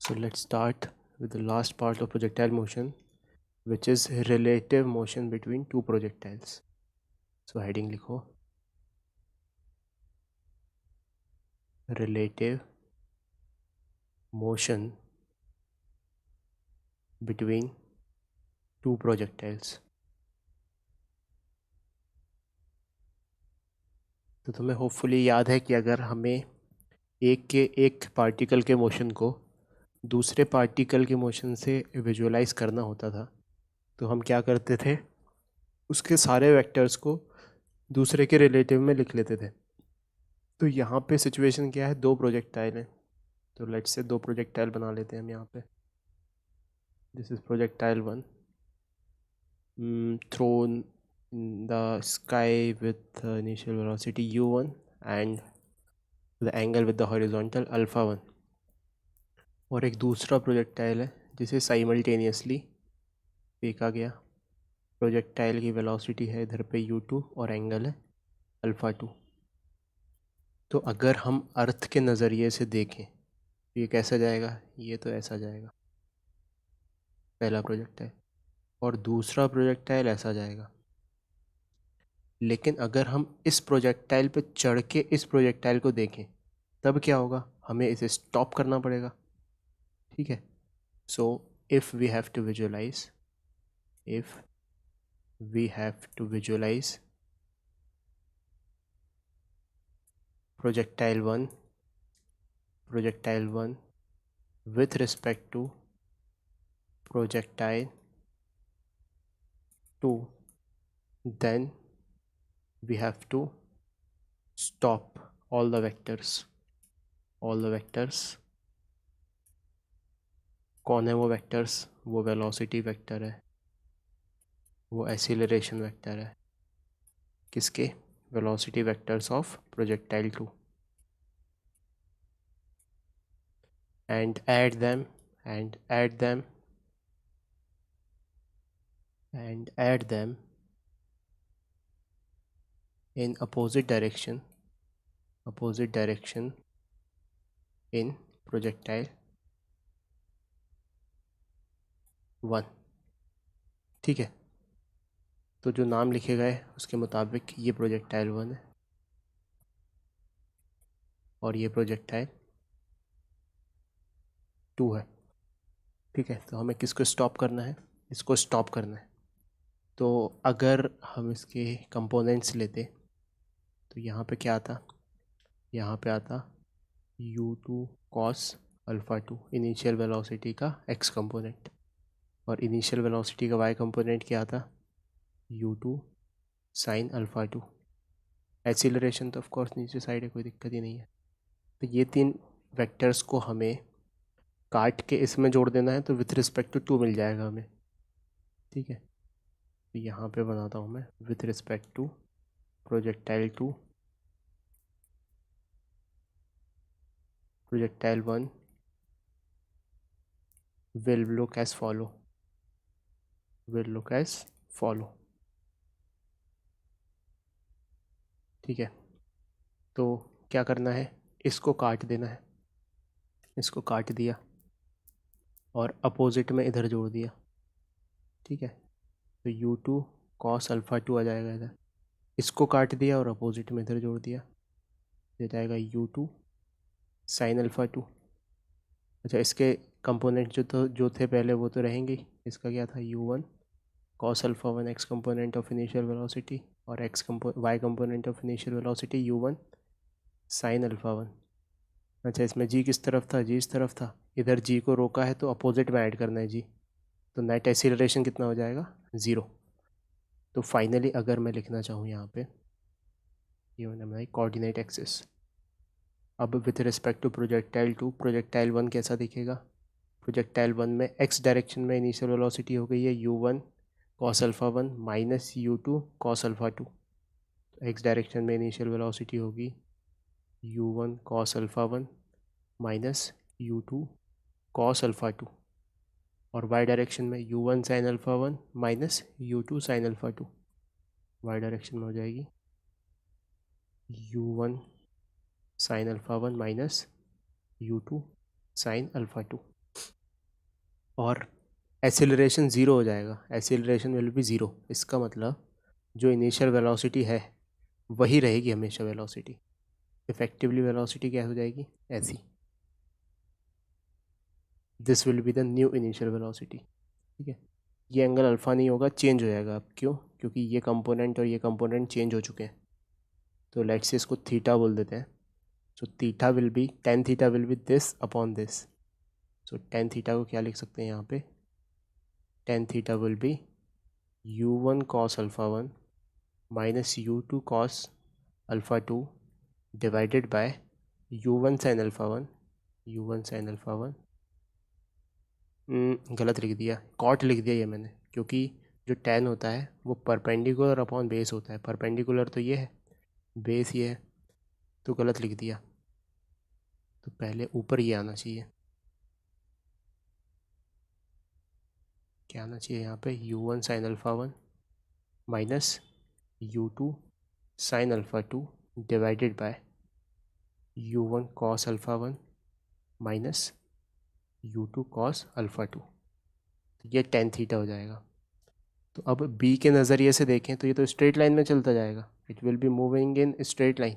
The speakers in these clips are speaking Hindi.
So let's start with the last part of projectile motion, which is relative motion between two projectiles. So heading लिखो relative motion between two projectiles. तो तुम्हें होपफुली याद है कि अगर हमें एक पार्टिकल के मोशन को दूसरे पार्टिकल के मोशन से विजुअलाइज करना होता था तो हम क्या करते थे, उसके सारे वेक्टर्स को दूसरे के रिलेटिव में लिख लेते थे। तो यहाँ पे सिचुएशन क्या है, दो प्रोजेक्टाइल हैं, तो लेट्स से दो प्रोजेक्टाइल बना लेते हैं हम यहाँ पे। This is projectile one thrown in the sky with initial velocity u1 and the angle with the horizontal alpha 1, और एक दूसरा प्रोजेक्टाइल है जिसे साइमल्टेनियसली फेंका गया। प्रोजेक्टाइल की वेलोसिटी है इधर पे u2 और एंगल है अल्फ़ा 2। तो अगर हम अर्थ के नज़रिए से देखें तो ये कैसा जाएगा, ये तो ऐसा जाएगा पहला प्रोजेक्टाइल, और दूसरा प्रोजेक्टाइल ऐसा जाएगा। लेकिन अगर हम इस प्रोजेक्टाइल पे चढ़ के इस प्रोजेक्टाइल को देखें तब क्या होगा, हमें इसे स्टॉप करना पड़ेगा। ठीक है, so if we have to visualise projectile one with respect to projectile 2, then we have to stop all the vectors। कौन है वो वेक्टर्स, वो वेलोसिटी वेक्टर है, वो एक्सीलरेशन वेक्टर है, किसके, velocity vectors of projectile 2, and add them in opposite direction in projectile 1। ठीक है, तो जो नाम लिखे गए उसके मुताबिक ये प्रोजेक्टाइल 1 है और ये प्रोजेक्टाइल 2 है। ठीक है, तो हमें किसको स्टॉप करना है, इसको स्टॉप करना है। तो अगर हम इसके कंपोनेंट्स लेते तो यहाँ पे क्या आता, यहाँ पे आता u2 cos alpha 2 initial velocity का x कंपोनेंट, और इनिशियल वेलोसिटी का y कंपोनेंट क्या आता, u2 sin अल्फ़ा 2। एक्सीलरेशन तो ऑफ कोर्स नीचे साइड है, कोई दिक्कत ही नहीं है। तो ये तीन वेक्टर्स को हमें काट के इसमें जोड़ देना है, तो विथ रिस्पेक्ट टू 2 मिल जाएगा हमें। ठीक है, तो यहाँ पे बनाता हूँ मैं विथ रिस्पेक्ट टू प्रोजेक्टाइल 2, प्रोजेक्टाइल 1 will look as follow। ठीक है, तो क्या करना है, इसको काट देना है, इसको काट दिया और अपोजिट में इधर जोड़ दिया। ठीक है, तो u2 cos अल्फ़ा 2 आ जाएगा इधर, इसको काट दिया और अपोजिट में इधर जोड़ दिया, ये जाएगा u2 sin अल्फ़ा 2। अच्छा, इसके कंपोनेंट जो थे पहले वो तो रहेंगे। इसका क्या था, u1 cos alpha 1 x component of initial velocity, और y component of initial velocity u1 sin alpha 1। अच्छा, इसमें g किस तरफ था, g इस तरफ था, इधर g को रोका है तो अपोजिट में ऐड करना है g, तो नेट एक्सीलरेशन कितना हो जाएगा, 0। तो फाइनली अगर मैं लिखना चाहूँ यहाँ पे, ये होना हमारी कोऑर्डिनेट एक्सिस। अब विथ रिस्पेक्ट टू प्रोजेक्टाइल 2, प्रोजेक्टाइल 1 कैसा दिखेगा, प्रोजेक्टाइल 1 में x डायरेक्शन में इनिशियल वेलोसिटी हो गई है u1 cos alpha 1 minus u2 cos alpha 2। तो x डायरेक्शन में इनिशियल वेलोसिटी होगी u1 cos alpha 1 minus u2 cos alpha 2, और y डायरेक्शन में u1 sin alpha 1 minus u2 sin alpha 2। y direction में हो जाएगी u1 sin alpha 1 minus u2 sin alpha 2। और एसिलरेशन ज़ीरो हो जाएगा, एसिलरेशन विल बी ज़ीरो। इसका मतलब जो इनिशियल वेलोसिटी है वही रहेगी हमेशा वेलोसिटी। इफेक्टिवली वेलोसिटी क्या हो जाएगी, ऐसी। This will be the new initial velocity. ठीक है, ये एंगल अल्फ़ा नहीं होगा, चेंज हो जाएगा। अब क्यों? क्योंकि ये कंपोनेंट और ये कंपोनेंट चेंज हो चुके हैं। तो लेट्स से इसको थीटा बोल देते हैं। So theta will be, tan theta will be this upon this. So tan theta को क्या लिख सकते हैं यहाँ पे, tan theta will be u one cos alpha one minus u two cos alpha two divided by u one sine alpha one, u one sine alpha one. गलत लिख दिया, कॉट लिख दिया ये मैंने, क्योंकि जो टेन होता है वो परपेंडिकुलर अपॉन बेस होता है। परपेंडिकुलर तो ये है, बेस ये है, तो गलत लिख दिया। तो पहले ऊपर ये आना चाहिए, क्या आना चाहिए यहाँ पे, u one sine alpha one minus u two sine alpha two divided by u one cos alpha one minus u two cos alpha two. तो ये टेन थीटा हो जाएगा। तो अब बी के नज़रिए से देखें तो ये तो स्ट्रेट लाइन में चलता जाएगा, it will be moving in straight line.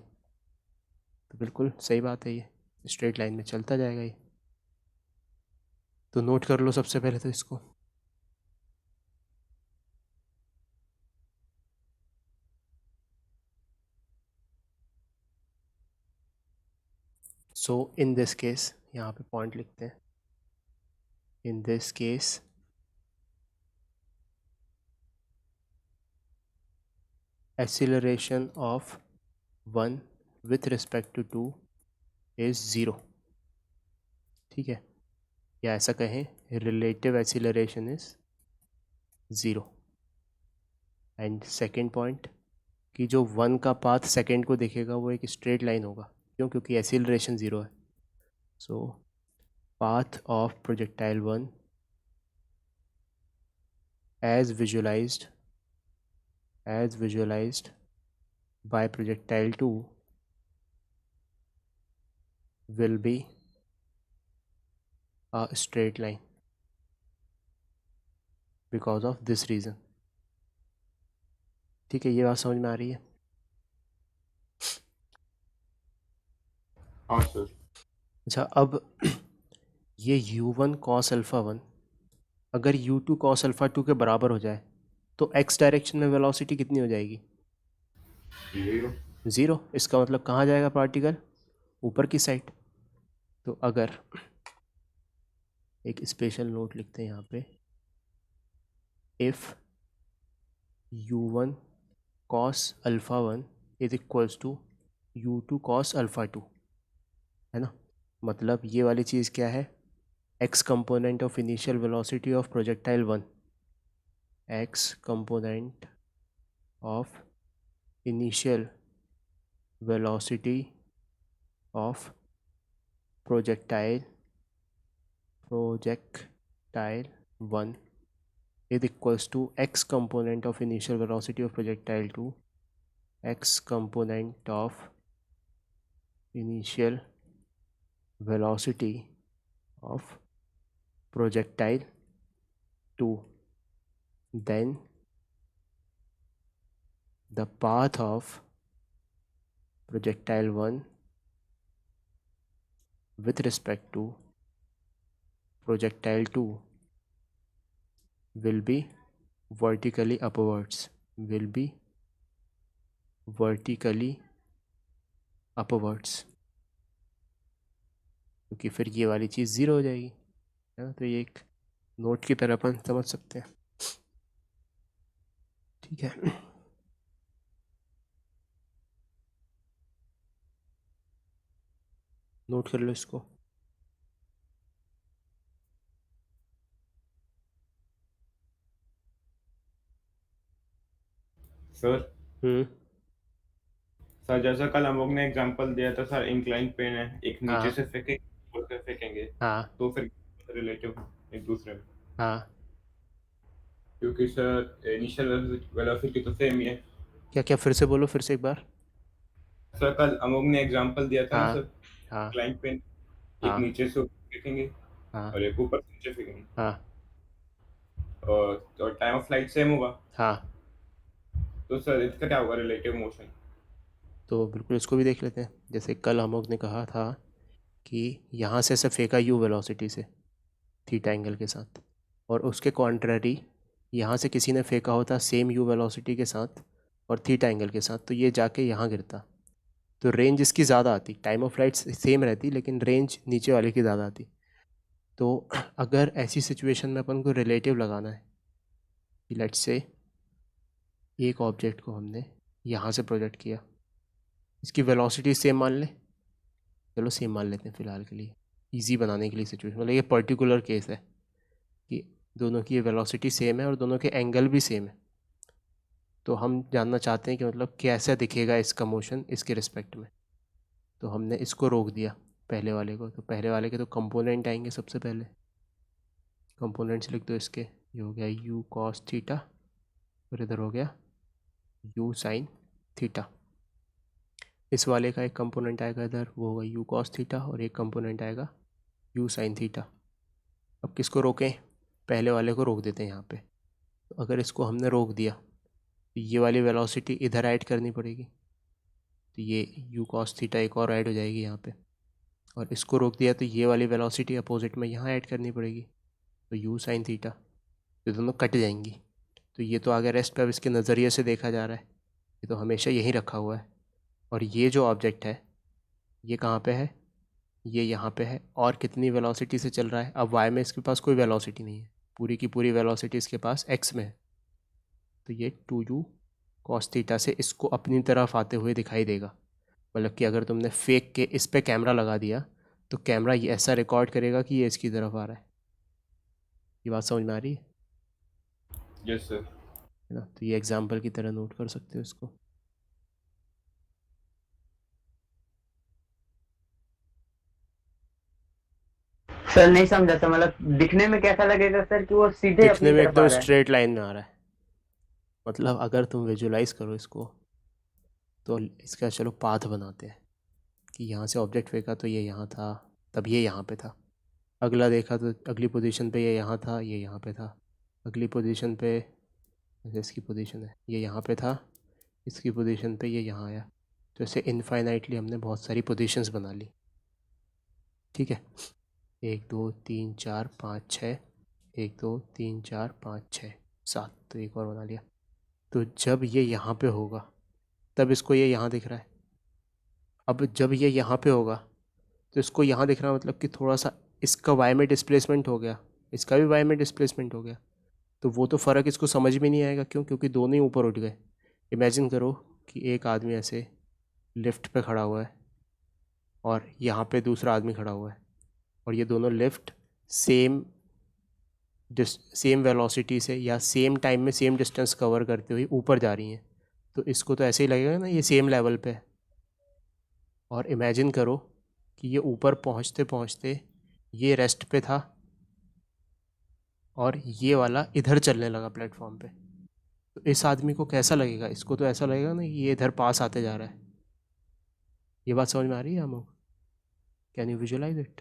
तो बिल्कुल सही बात है, ये स्ट्रेट लाइन में चलता जाएगा ये। तो नोट कर लो सबसे पहले तो इसको। सो इन दिस केस, यहाँ पे पॉइंट लिखते हैं, in this case acceleration of one with respect to two is zero. ठीक है, या ऐसा कहें relative acceleration is zero. And second point कि जो वन का पाथ सेकेंड को देखेगा वो एक स्ट्रेट लाइन होगा। क्यों? क्योंकि एक्सीलरेशन ज़ीरो है। सो path of projectile 1 as visualized by projectile 2 will be a straight line because of this reason। ठीक है, ये बात समझ में आ रही है? हाँ सर। अच्छा, अब ये u1 cos अल्फ़ा वन अगर u2 cos अल्फ़ा टू के बराबर हो जाए तो x डायरेक्शन में वेलोसिटी कितनी हो जाएगी? जीरो। ज़ीरो। इसका मतलब कहाँ जाएगा पार्टिकल? ऊपर की साइड। तो अगर एक स्पेशल नोट लिखते हैं यहाँ पे, if u1 cos alpha one is equals to u2 cos alpha two, है ना? मतलब ये वाली चीज़ क्या है, x component of initial velocity of projectile one, x component of initial velocity of projectile one is equals to x component of initial velocity of projectile two, x component of initial velocity of projectile 2, then the path of projectile 1 with respect to projectile 2 will be vertically upwards, will be vertically upwards, क्योंकि फिर ये वाली चीज़ ज़ीरो हो जाएगी, है ना? तो ये एक नोट की तरह अपन समझ सकते हैं। ठीक है, नोट कर लो इसको। सर हम्म। सर जैसा कल हम लोग ने एग्जांपल दिया था सर, इंक्लाइन प्लेन है, एक नीचे हाँ से फेंकेंगे ऊपर से फेंकेंगे, हाँ तो फिर रिलेटिव एक दूसरे में, हाँ। क्योंकि सर इनिशियल वेलोसिटी तो सेम ही है। क्या क्या, फिर से बोलो, फिर से एक बार। सर कल हम लोग ने एग्जांपल दिया था ना हाँ सर, हाँ इंक्लाइन प्लेन, एक हाँ नीचे से ऊपर फेंकेंगे, हाँ और एक ऊपर से नीचे फेंकेंगे। हाँ और टाइम ऑफ फ्लाइट सेम होगा। हाँ। तो सर इसका क्या होगा रिलेटिव मोशन? तो बिल्कुल इसको भी देख लेते हैं। जैसे कल हम लोग ने कहा था कि यहाँ से ऐसे फेंका यू वेलोसिटी से थीटा एंगल के साथ, और उसके कॉन्ट्ररी यहाँ से किसी ने फेंका होता सेम यू वेलोसिटी के साथ और थीटा एंगल के साथ, तो ये जाके यहाँ गिरता। तो रेंज इसकी ज़्यादा आती, टाइम ऑफ फ्लाइट सेम रहती लेकिन रेंज नीचे वाले की ज़्यादा आती। तो अगर ऐसी सिचुएशन में अपन को रिलेटिव लगाना है कि लेट्स से एक ऑब्जेक्ट को हमने यहाँ से प्रोजेक्ट किया, इसकी वेलोसिटी सेम मान ले, चलो सेम मान लेते हैं फ़िलहाल के लिए, इजी बनाने के लिए सिचुएशन, मतलब ये पर्टिकुलर केस है कि दोनों की ये वेलोसिटी सेम है और दोनों के एंगल भी सेम है। तो हम जानना चाहते हैं कि मतलब कैसा दिखेगा इसका मोशन इसके रिस्पेक्ट में। तो हमने इसको रोक दिया पहले वाले को, तो पहले वाले के तो कंपोनेंट आएंगे सबसे पहले। कंपोनेंट्स लिख दो इसके, ये हो गया यू कॉस थीटा और इधर हो गया यू साइन थीटा। इस वाले का एक कंपोनेंट आएगा इधर, वो होगा यू कॉस थीटा, और एक कंपोनेंट आएगा यू साइन थीटा। अब किसको रोकें? पहले वाले को रोक देते हैं यहाँ पे। तो अगर इसको हमने रोक दिया तो ये वाली वेलोसिटी इधर ऐड करनी पड़ेगी, तो ये यू कॉस थीटा एक और ऐड हो जाएगी यहाँ पे। और इसको रोक दिया तो ये वाली वेलोसिटी अपोजिट में यहाँ ऐड करनी पड़ेगी, तो यू साइन थीटा। तो दोनों कट जाएंगी। तो ये तो आगे रेस्ट पे अब इसके नज़रिए से देखा जा रहा है, ये तो हमेशा यहीं रखा हुआ है। और ये जो ऑब्जेक्ट है ये कहाँ पे है? ये यहाँ पे है। और कितनी वेलोसिटी से चल रहा है? अब वाई में इसके पास कोई वेलोसिटी नहीं है, पूरी की पूरी वेलोसिटी इसके पास एक्स में है। तो ये 2u कॉस थीटा से इसको अपनी तरफ आते हुए दिखाई देगा। मतलब कि अगर तुमने फेक के इस पे कैमरा लगा दिया तो कैमरा ये ऐसा रिकॉर्ड करेगा कि ये इसकी तरफ आ रहा है। ये बात समझ में आ रही है यस सर। ना? तो ये एग्जाम्पल की तरह नोट कर सकते हो इसको। सर नहीं समझा था, मतलब दिखने में कैसा लगेगा सर कि वो सीधे दिखने अपनी में तरफ आ एकदम रहा है? स्ट्रेट लाइन में आ रहा है। मतलब अगर तुम विजुलाइज करो इसको तो इसका चलो पाथ बनाते हैं कि यहाँ से ऑब्जेक्ट फेंका तो ये यहाँ था, तब ये यहाँ पे था। अगला देखा तो अगली पोजीशन पे ये यहाँ था, ये यहाँ पे था। अगली पोजीशन पे जैसे इसकी पोजीशन है ये यहाँ पे था, इसकी पोजीशन पे ये यहाँ आया। तो ऐसे इनफाइनाइटली हमने बहुत सारी पोजीशंस बना ली। ठीक है, 1 2 3 4 5 6, 1 2 3 4 5 6 7, तो एक और बना लिया। तो जब ये यहाँ पे होगा तब इसको ये यहाँ दिख रहा है। अब जब ये यहाँ पे होगा तो इसको यहाँ दिख रहा है, मतलब कि थोड़ा सा इसका वाई में डिस्प्लेसमेंट हो गया, इसका भी वाई में डिस्प्लेसमेंट हो गया। तो वो तो फ़र्क इसको समझ में नहीं आएगा, क्यों? क्योंकि दोनों ही ऊपर उठ गए। इमेजिन करो कि एक आदमी ऐसे लिफ्ट पे खड़ा हुआ है और यहाँ पे दूसरा आदमी खड़ा हुआ है, और ये दोनों लिफ्ट सेम सेम वेलोसिटी से या सेम टाइम में सेम डिस्टेंस कवर करते हुए ऊपर जा रही हैं। तो इसको तो ऐसे ही लगेगा ना ये सेम लेवल पे है। और इमेजिन करो कि ये ऊपर पहुँचते पहुँचते ये रेस्ट पे था और ये वाला इधर चलने लगा प्लेटफॉर्म पे। तो इस आदमी को कैसा लगेगा? इसको तो ऐसा लगेगा ना कि ये इधर पास आते जा रहा है। ये बात समझ में आ रही है अमोक? Can you visualise it?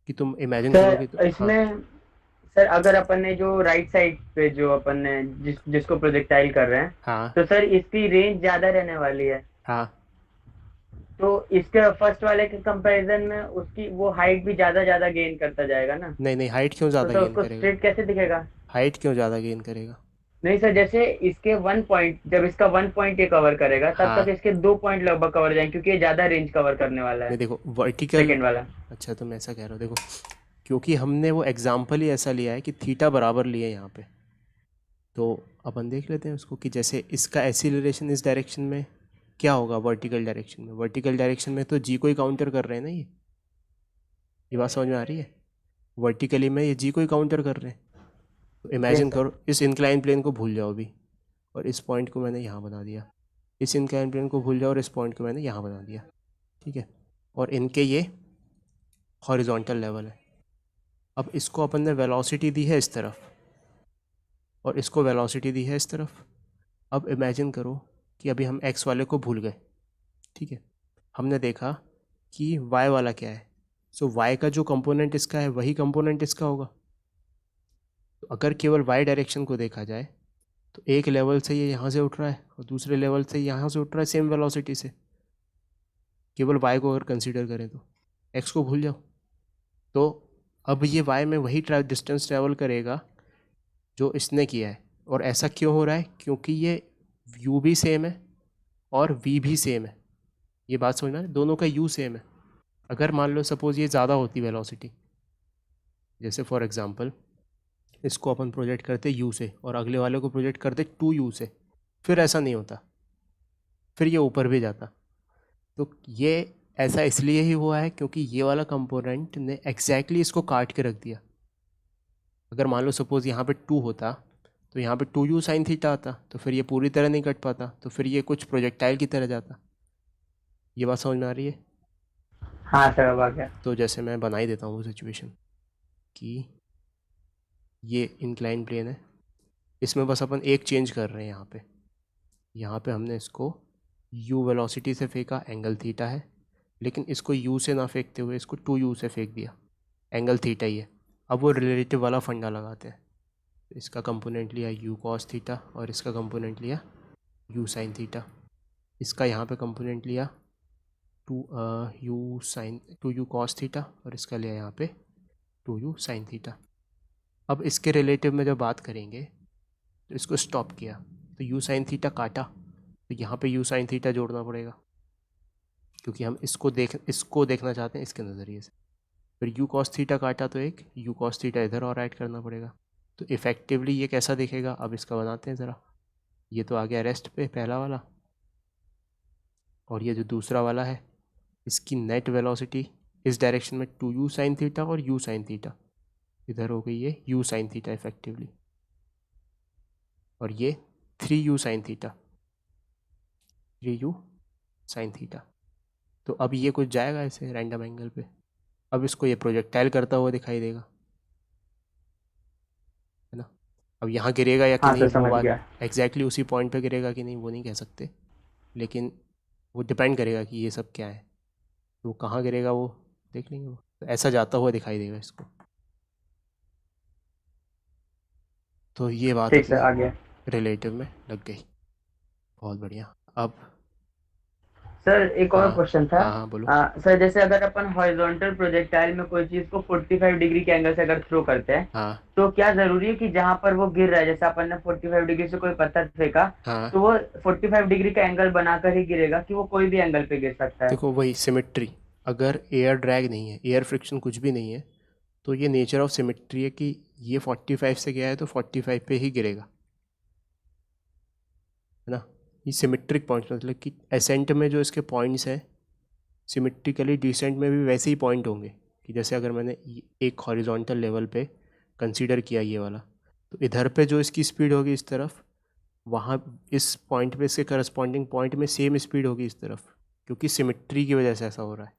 कि तुम इमेजिन करो कि सर हाँ इसमें सर अगर अपन ने जो राइट साइड पे जो अपन ने जिसको प्रोजेक्टाइल कर रहे हैं, हाँ तो सर इसकी रेंज ज्यादा रहने वाली है। हाँ। तो इसके फर्स्ट वाले के कंपैरिजन में उसकी वो हाइट भी ज्यादा ज्यादा गेन करता जाएगा ना? नहीं नहीं, हाइट क्यों तो ज़्यादा सर गेन उसको करेगा? स्ट्रेट कैसे दिखेगा? हाइट क्यों ज़्यादा गेन करेगा? नहीं सर, जैसे इसके 1 पॉइंट, जब इसका 1 पॉइंट ये कवर करेगा तब हाँ, तक इसके 2 पॉइंट लगभग कवर हो जाएंगे, क्योंकि ये ज्यादा रेंज कवर करने वाला नहीं है देखो वर्टिकल। सेकंड वाला। अच्छा तुम ऐसा कह रहे हो, देखो क्योंकि हमने वो एग्जाम्पल ही ऐसा लिया है कि थीटा बराबर लिए यहाँ पे, तो अपन देख लेते हैं उसको कि जैसे इसका एसिलरेशन इस डायरेक्शन में क्या होगा वर्टिकल डायरेक्शन में। वर्टिकल डायरेक्शन में तो जी को ही काउंटर कर रहे हैं ना ये बात समझ में आ रही है? वर्टिकली में ये जी को ही काउंटर कर रहे हैं। तो यस इमेजिन सर। करो इस इंक्लाइन प्लेन को भूल जाओ अभी, और इस पॉइंट को मैंने यहाँ बना दिया। इस इंक्लाइन प्लेन को भूल जाओ और इस पॉइंट को मैंने यहाँ बना दिया। ठीक है, और इनके ये हॉरिजॉन्टल लेवल है। अब इसको अपन ने वेलोसिटी दी है इस तरफ और इसको वेलोसिटी दी है इस तरफ। अब इमेजिन करो कि अभी हम एक्स वाले को भूल गए। ठीक है, हमने देखा कि वाई वाला क्या है, सो y का जो कंपोनेंट इसका है वही कंपोनेंट इसका होगा। तो अगर केवल y डायरेक्शन को देखा जाए तो एक लेवल से ये यहाँ से उठ रहा है और दूसरे लेवल से यहाँ से उठ रहा है सेम वेलोसिटी से। केवल y को अगर कंसीडर करें तो x को भूल जाओ। तो अब ये y में वही डिस्टेंस ट्रैवल करेगा जो इसने किया है। और ऐसा क्यों हो रहा है? क्योंकि ये u भी सेम है और v भी सेम है। ये बात समझना है, दोनों का u सेम है। अगर मान लो सपोज़ ये ज़्यादा होती वेलोसिटी, जैसे फॉर एग्ज़ाम्पल इसको अपन प्रोजेक्ट करते u से और अगले वाले को प्रोजेक्ट करते 2u से, फिर ऐसा नहीं होता, फिर ये ऊपर भी जाता। तो ये ऐसा इसलिए ही हुआ है क्योंकि ये वाला कंपोनेंट ने एग्जैक्टली इसको काट के रख दिया। अगर मान लो सपोज़ यहाँ पे 2 होता तो यहाँ पे 2u साइन थीटा आता, तो फिर ये पूरी तरह नहीं कट पाता, तो फिर ये कुछ प्रोजेक्टाइल की तरह जाता। ये बात समझ में आ रही है? हाँ सर अब आ गया। तो जैसे मैं बना ही देता हूँ वो सिचुएशन कि ये इंक्लाइन प्लेन है, इसमें बस अपन एक चेंज कर रहे हैं। यहाँ पे हमने इसको u वेलोसिटी से फेंका, एंगल थीटा है, लेकिन इसको u से ना फेंकते हुए इसको 2u से फेंक दिया, एंगल थीटा ही है। अब वो रिलेटिव वाला फंडा लगाते हैं। इसका कंपोनेंट लिया u cos थीटा और इसका कंपोनेंट लिया u sin थीटा। इसका यहाँ पे कंपोनेंट लिया 2u cos थीटा और इसका लिया यहाँ पे 2u sin थीटा। अब इसके रिलेटिव में जब बात करेंगे तो इसको स्टॉप किया तो u sin थीटा काटा, तो यहाँ पे u sin थीटा जोड़ना पड़ेगा क्योंकि हम इसको देखना चाहते हैं इसके नज़रिए से। फिर u cos थीटा काटा तो एक u cos थीटा इधर और ऐड करना पड़ेगा। तो इफ़ेक्टिवली ये कैसा दिखेगा? अब इसका बनाते हैं ज़रा। ये तो आ गया रेस्ट पे पहला वाला, और ये जो दूसरा वाला है इसकी नेट वेलोसिटी इस डायरेक्शन में 2u sin थीटा और u sin थीटा, इधर हो गई ये u sin थीटा इफेक्टिवली, और ये 3u sin theta, 3u sin theta. तो अब ये कुछ जाएगा ऐसे रैंडम एंगल पे। अब इसको ये प्रोजेक्टाइल करता हुआ दिखाई देगा, है ना? अब यहाँ गिरेगा या कि हाँ नहीं सर वो समझ बात गया। एग्जैक्टली उसी पॉइंट पे गिरेगा कि नहीं वो नहीं कह सकते, लेकिन वो डिपेंड करेगा कि ये सब क्या है, तो वो कहाँ गिरेगा वो देख लेंगे। वो तो ऐसा जाता हुआ दिखाई देगा इसको। तो ये बात ठीक सर अपनी आ गया। रिलेटिव में लग गई। बहुत बढ़िया। अब सर एक और हाँ क्वेश्चन था। हाँ बोलो। सर जैसे अगर अपन हॉरिजॉन्टल प्रोजेक्टाइल में कोई चीज को 45 डिग्री के एंगल से अगर थ्रो करते हैं, हाँ तो क्या जरूरी है कि जहां पर वो गिर रहा है, जैसे अपन ने 45 डिग्री से कोई पत्थर फेंका, हाँ तो वो 45 डिग्री का एंगल बनाकर ही गिरेगा कि वो कोई भी एंगल पे गिर सकता है? देखो वही सिमिट्री, अगर एयर ड्रैग नहीं है, एयर फ्रिक्शन कुछ भी नहीं है, तो ये नेचर ऑफ सिमिट्री है कि ये 45 से गया है तो 45 पे ही गिरेगा, है ना? ये सिमिट्रिक पॉइंट्स मतलब कि एसेंट में जो इसके पॉइंट्स हैं सिमिट्रिकली डिसेंट में भी वैसे ही पॉइंट होंगे। कि जैसे अगर मैंने एक हॉरिजॉन्टल लेवल पे कंसीडर किया ये वाला, तो इधर पे जो इसकी स्पीड होगी इस तरफ, वहाँ इस पॉइंट पे इसके करस्पॉन्डिंग पॉइंट में सेम स्पीड होगी इस तरफ, क्योंकि सिमिट्री की वजह से ऐसा हो रहा है।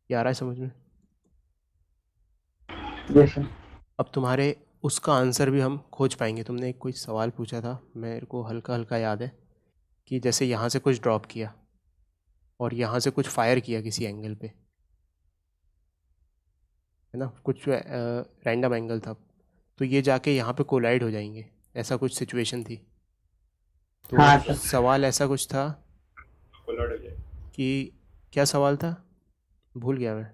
ये आ रहा है समझ में? Yes sir. अब तुम्हारे उसका आंसर भी हम खोज पाएंगे। तुमने एक कोई सवाल पूछा था, मेरे को हल्का हल्का याद है, कि जैसे यहाँ से कुछ ड्रॉप किया और यहाँ से कुछ फायर किया किसी एंगल पे, है ना? कुछ रैंडम एंगल था, तो ये जाके यहाँ पे कोलाइड हो जाएंगे, ऐसा कुछ सिचुएशन थी। तो हाँ सर। सवाल ऐसा कुछ था कोलाइड हो जाए। कि क्या सवाल था, भूल गया मैं।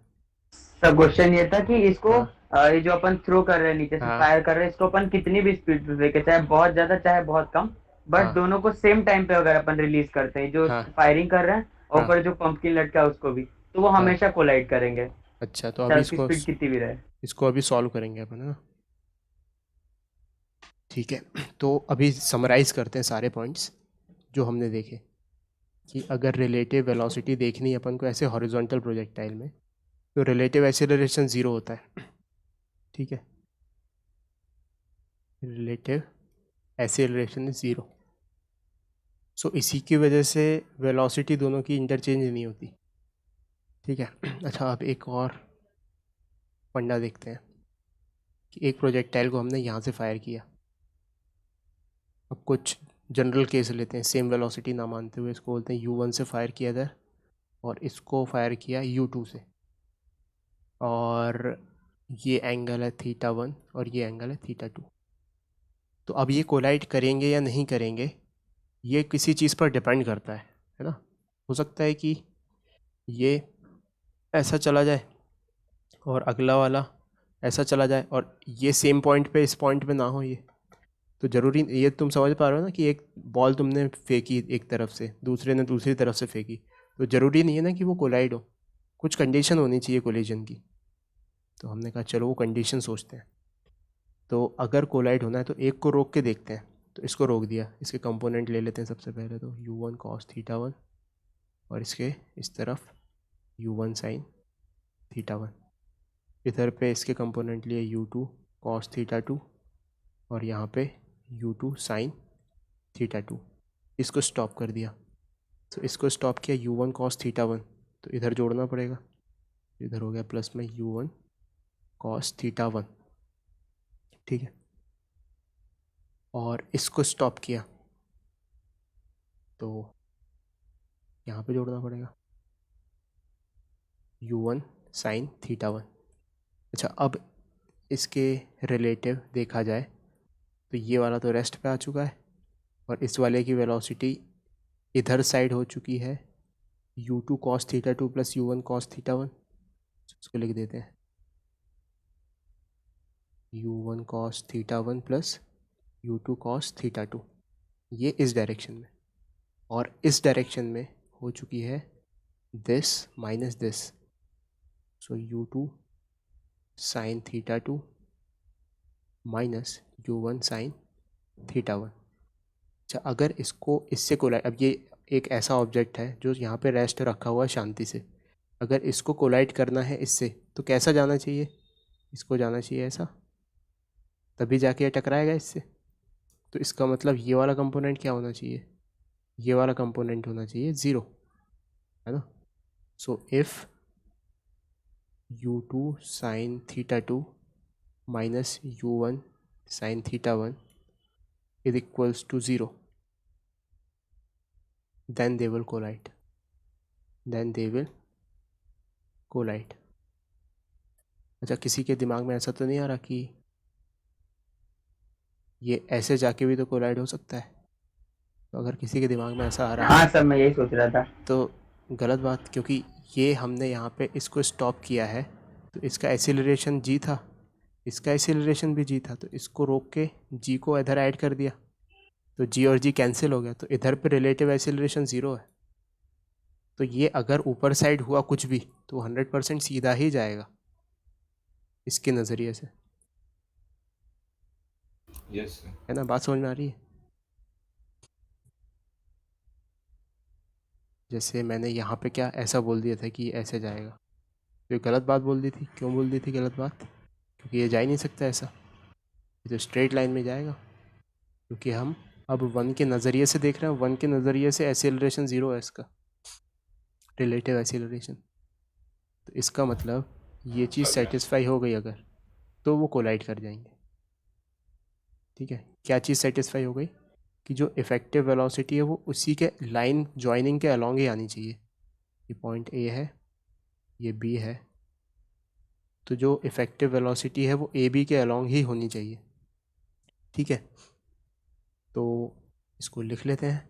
सर क्वेश्चन ये था कि इसको हाँ ये जो अपन थ्रो कर रहे हैं, नीचे से हाँ फायर कर रहे हैं, इसको अपन कितनी भी स्पीड पे फेंके, चाहे बहुत ज्यादा चाहे बहुत कम, बट हाँ दोनों को सेम टाइम पे अगर अपन रिलीज करते हैं, जो हाँ फायरिंग कर रहे हैं और हाँ ऊपर जो पंपकिन लटका है उसको भी, तो वो हाँ। हमेशा कोलाइड करेंगे, अच्छा तो चाहे अभी उसकी स्पीड कितनी भी रहे। इसको अभी सॉल्व करेंगे अपन, है ना? ठीक है, तो अभी समराइज करते हैं सारे पॉइंट्स जो हमने देखे। कि अगर रिलेटिव वेलोसिटी देखनी है अपन को ऐसे हॉरिजॉन्टल प्रोजेक्टाइल में, तो रिलेटिव एक्सेलरेशन 0 होता है, ठीक है? Relative acceleration is 0। सो इसी की वजह से वेलोसिटी दोनों की इंटरचेंज नहीं होती, ठीक है? अच्छा अब एक और फंडा देखते हैं कि एक प्रोजेक्टाइल को हमने यहाँ से फायर किया। अब कुछ जनरल केस लेते हैं, सेम वेलोसिटी ना मानते हुए, इसको बोलते हैं u1 से फायर किया इधर और इसको फायर किया u2 से। और ये एंगल है θ1 और ये एंगल है θ2। तो अब ये कोलाइड करेंगे या नहीं करेंगे ये किसी चीज़ पर डिपेंड करता है ना। हो सकता है कि ये ऐसा चला जाए और अगला वाला ऐसा चला जाए और ये सेम पॉइंट पे इस पॉइंट पे ना हो। ये तो ज़रूरी ये तुम समझ पा रहे हो ना कि एक बॉल तुमने फेंकी एक तरफ से, दूसरे ने दूसरी तरफ से फेंकी, तो ज़रूरी नहीं है ना कि वो कोलाइड हो, कुछ कंडीशन होनी चाहिए कोलिजन की। तो हमने कहा चलो वो कंडीशन सोचते हैं। तो अगर कोलाइड होना है तो एक को रोक के देखते हैं। तो इसको रोक दिया, इसके कंपोनेंट ले लेते हैं सबसे पहले। तो u1 cos θ1 और इसके इस तरफ u1 sin θ1। इधर पे इसके कंपोनेंट लिए u2 cos θ2 और यहाँ पे u2 sin θ2। इसको स्टॉप कर दिया। तो इसको स्टॉप किया u1 cos θ1, तो इधर जोड़ना पड़ेगा। इधर हो गया प्लस में u1 cos θ1, ठीक है। और इसको स्टॉप किया तो यहाँ पे जोड़ना पड़ेगा u1 sin θ1। अच्छा, अब इसके रिलेटिव देखा जाए तो ये वाला तो रेस्ट पे आ चुका है और इस वाले की वेलोसिटी इधर साइड हो चुकी है u2 cos θ2 plus u1 cos θ1। इसको लिख देते हैं u1 cos θ1 plus u2 cos θ2। ये इस डायरेक्शन में, और इस डायरेक्शन में हो चुकी है this minus this. So u2 sin θ2 minus u1 sin θ1। अच्छा, अगर इसको इससे कोलाइड, अब ये एक ऐसा ऑब्जेक्ट है जो यहाँ पे रेस्ट रखा हुआ है शांति से, अगर इसको कोलाइड करना है इससे तो कैसा जाना चाहिए? इसको जाना चाहिए ऐसा, तभी जाके ये टकराएगा इससे। तो इसका मतलब ये वाला कंपोनेंट क्या होना चाहिए? ये वाला कंपोनेंट होना चाहिए ज़ीरो, है ना। So if u2 sin θ2 minus u1 sin θ1 is equals to 0, then they will collide. अच्छा, किसी के दिमाग में ऐसा तो नहीं आ रहा कि ये ऐसे जाके भी तो कोलाइड हो सकता है? तो अगर किसी के दिमाग में ऐसा आ रहा है हाँ सर, मैं यही सोच रहा था। तो गलत बात, क्योंकि ये हमने यहाँ पे इसको स्टॉप किया है तो इसका एक्सीलरेशन g था, इसका एक्सीलरेशन भी g था, तो इसको रोक के g को इधर ऐड कर दिया तो g और g कैंसिल हो गया, तो इधर पे रिलेटिव एक्सीलरेशन 0 है। तो ये अगर ऊपर साइड हुआ कुछ भी तो 100% सीधा ही जाएगा इसके नज़रिए से, यस सर। है ना। बात समझ में आ रही है? जैसे मैंने यहाँ पे क्या ऐसा बोल दिया था कि ऐसे जाएगा, तो ये गलत बात बोल दी थी। क्यों बोल दी थी गलत बात? क्योंकि ये जा ही नहीं सकता ऐसा, ये तो स्ट्रेट लाइन में जाएगा। क्योंकि हम अब वन के नज़रिए से देख रहे हैं, वन के नज़रिए से एक्सीलरेशन 0 है इसका, रिलेटिव एक्सीलरेशन। तो इसका मतलब ये चीज़ सेटिस्फाई हो गई अगर, तो वो कोलाइड कर जाएंगे। ठीक है, क्या चीज़ सेटिस्फाई हो गई? कि जो इफ़ेक्टिव वेलोसिटी है वो उसी के लाइन जॉइनिंग के अलॉन्ग ही आनी चाहिए। ये पॉइंट ए है, ये बी है, तो जो इफ़ेक्टिव वेलोसिटी है वो ए बी के अलॉन्ग ही होनी चाहिए। ठीक है, तो इसको लिख लेते हैं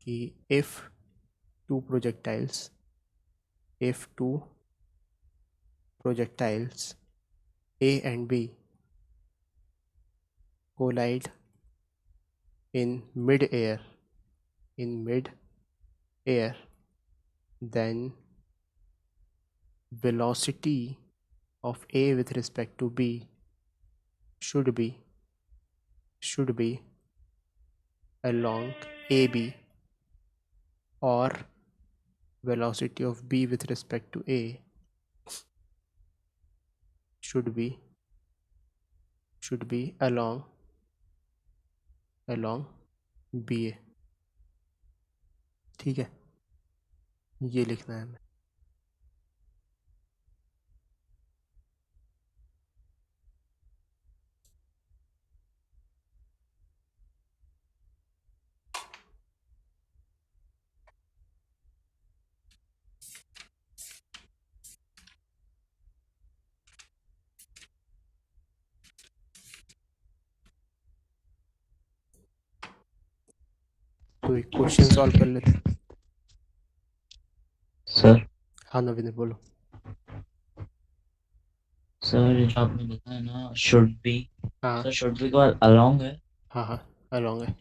कि if two projectiles A and B collide in mid-air, then velocity of A with respect to B should be along AB, or velocity of B with respect to A should be along BA। ठीक है, ये लिखना है हमें। तो एक क्वेश्चन सॉल्व कर लेते हैं। सर हाँ नवीन बोलो। सर जो आपने लिखा है ना शुड बी, हाँ सर शुड बी के बाद अलोंग है। हाँ हाँ अलोंग है,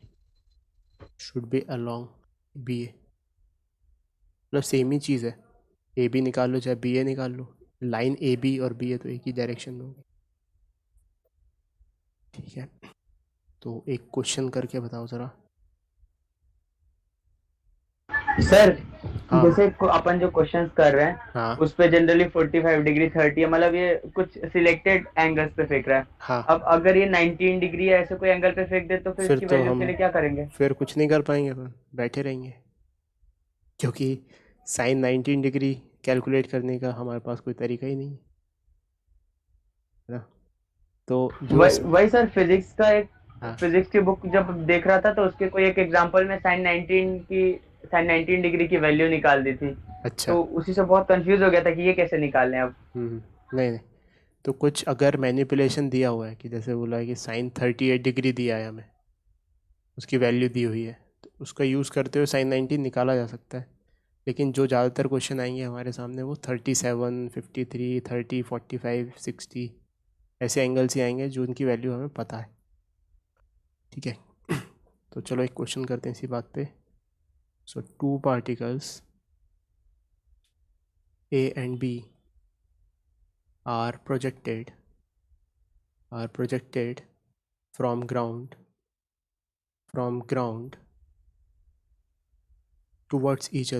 शुड बी अलोंग बी ए, मतलब सेम ही चीज़ है। ए बी निकाल लो चाहे बी ए निकाल लो, लाइन ए बी और बी ए तो एक ही डायरेक्शन में होगी। ठीक है, तो एक क्वेश्चन करके बताओ ज़रा। सर हाँ जैसे अपन जो क्वेश्चंस कर रहे हैं हाँ उस पे जनरली 45 डिग्री 30 है, मतलब ये कुछ सिलेक्टेड एंगल्स पे फेंक रहा है। हाँ, अब अगर ये 19 डिग्री है ऐसे कोई एंगल पे फेंक दे तो फिर फिर इसकी तो वैल्यू के हम लिए क्या करेंगे? फिर कुछ नहीं कर पाएंगे, अपन बैठे रहेंगे, क्योंकि साइन 19 डिग्री कैलकुलेट करने का हमारे पास कोई तरीका ही नहीं है ना। तो जो वही सर, फिजिक्स का एक हाँ फिजिक्स की बुक जब देख रहा था तो उसके कोई एक एग्जांपल में साइन 19 डिग्री की वैल्यू निकाल दी थी, अच्छा, तो उसी से बहुत कंफ्यूज हो गया था कि ये कैसे निकालें अब। नहीं नहीं, तो कुछ अगर मैनिपुलेशन दिया हुआ है कि जैसे बोला है कि साइन 38 डिग्री दिया है हमें, उसकी वैल्यू दी हुई है, तो उसका यूज़ करते हुए साइन 19 निकाला जा सकता है। लेकिन जो ज़्यादातर क्वेश्चन आएंगे हमारे सामने वो 37, 53, 30, 45, 60 ऐसे एंगल्स ही आएंगे जो उनकी वैल्यू हमें पता है। ठीक है, तो चलो एक क्वेश्चन करते हैं इसी बात पे। So two particles A and B are projected from ground towards each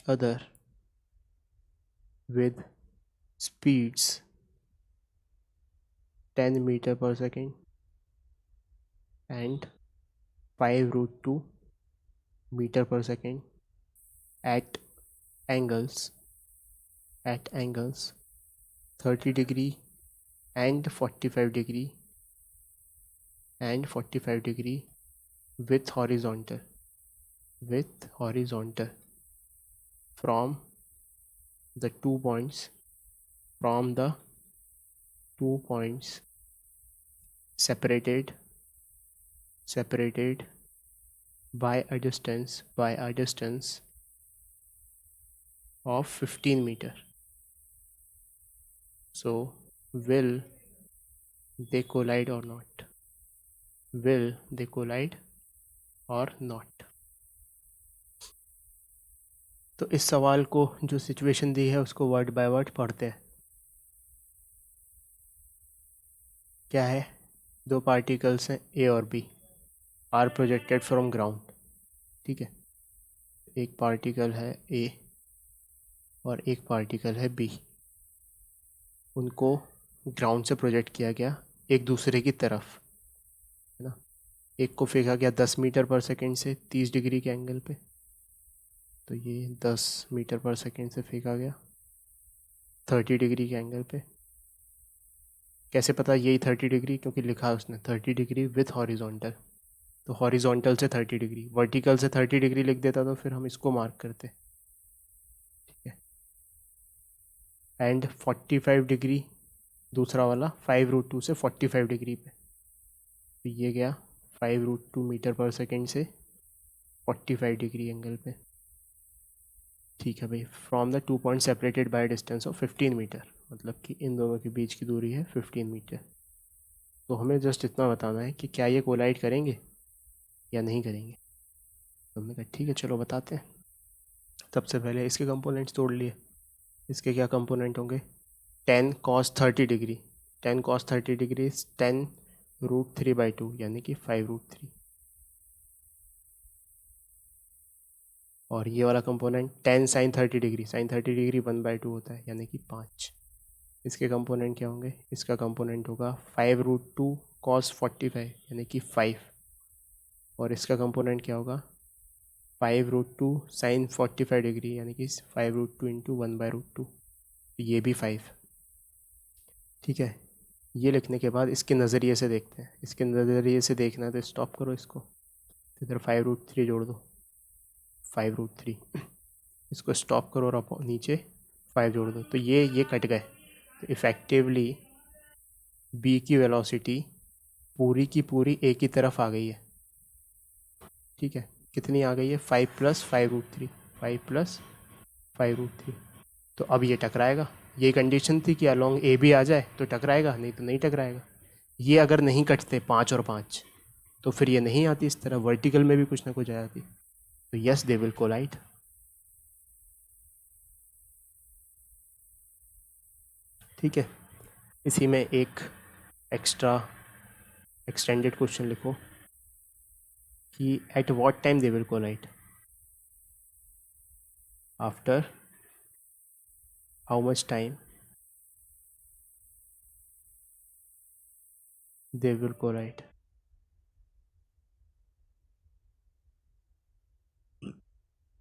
other with speeds 10 meter per second and 5√2 meter per second at angles 30 degree and 45 degree with horizontal from the 2 points separated by a distance of 15 meter. So will they collide or not? तो इस सवाल को जो सिचुएशन दी है उसको वर्ड बाय वर्ड पढ़ते हैं। क्या है, दो पार्टिकल्स हैं ए और B, are projected from ground. ठीक है, एक पार्टिकल है ए और एक पार्टिकल है बी, उनको ग्राउंड से प्रोजेक्ट किया गया एक दूसरे की तरफ, है ना। एक को फेंका गया 10 मीटर पर सेकेंड से 30 डिग्री के एंगल पे, तो ये 10 मीटर पर सेकेंड से फेंका गया 30 डिग्री के एंगल पे। कैसे पता यही 30 डिग्री, क्योंकि लिखा है उसने 30 डिग्री विथ हॉरिजॉन्टल, तो हॉरिजॉन्टल से 30 डिग्री, वर्टिकल से 30 डिग्री लिख देता तो फिर हम इसको मार्क करते। ठीक है, एंड 45 डिग्री दूसरा वाला 5√2 से 45 डिग्री पे, तो ये गया 5√2 मीटर पर सेकेंड से 45 डिग्री एंगल पे। ठीक है भाई, from the 2 point separated by distance of 15 metre, मतलब कि इन दोनों के बीच की दूरी है 15 मीटर। तो हमें जस्ट इतना बताना है कि क्या ये कोलाइड करेंगे या नहीं करेंगे। तो हमने कहा ठीक है चलो बताते हैं। सबसे पहले इसके कंपोनेंट्स तोड़ लिए। इसके क्या कंपोनेंट होंगे, 10 cos 30 डिग्री, 10 cos 30 डिग्री 10√3/2 यानी कि 5√3, और ये वाला component 10 sin 30 degree, sin 30 degree 1/2 होता है यानी कि 5। इसके कंपोनेंट क्या होंगे, इसका कंपोनेंट होगा 5√2 cos 45 यानी कि 5, और इसका कंपोनेंट क्या होगा 5√2 sin 45 डिग्री यानी कि 5√2 इंटू 1/2, ये भी 5। ठीक है, ये लिखने के बाद इसके नज़रिए से देखते हैं। इसके नज़रिए से देखना है तो स्टॉप करो इसको, इधर 5√3 जोड़ दो, 5√3, इसको स्टॉप करो और नीचे 5 जोड़ दो, तो ये कट गए। तो इफ़ेक्टिवली बी की वेलोसिटी पूरी की पूरी एक ही तरफ आ गई है, ठीक है। कितनी आ गई है? 5+5√3, 5+5√3। तो अब ये टकराएगा। ये कंडीशन थी कि अलोंग ए भी आ जाए तो टकराएगा, नहीं तो नहीं टकराएगा। ये अगर नहीं कटते 5 और 5 तो फिर ये नहीं आती इस तरह, वर्टिकल में भी कुछ ना कुछ आ जाती। तो यस, दे विल कोलाइड। ठीक है। इसी में एक एक्स्ट्रा एक्सटेंडेड क्वेश्चन लिखो कि at what time they will collide, after how much time they will collide.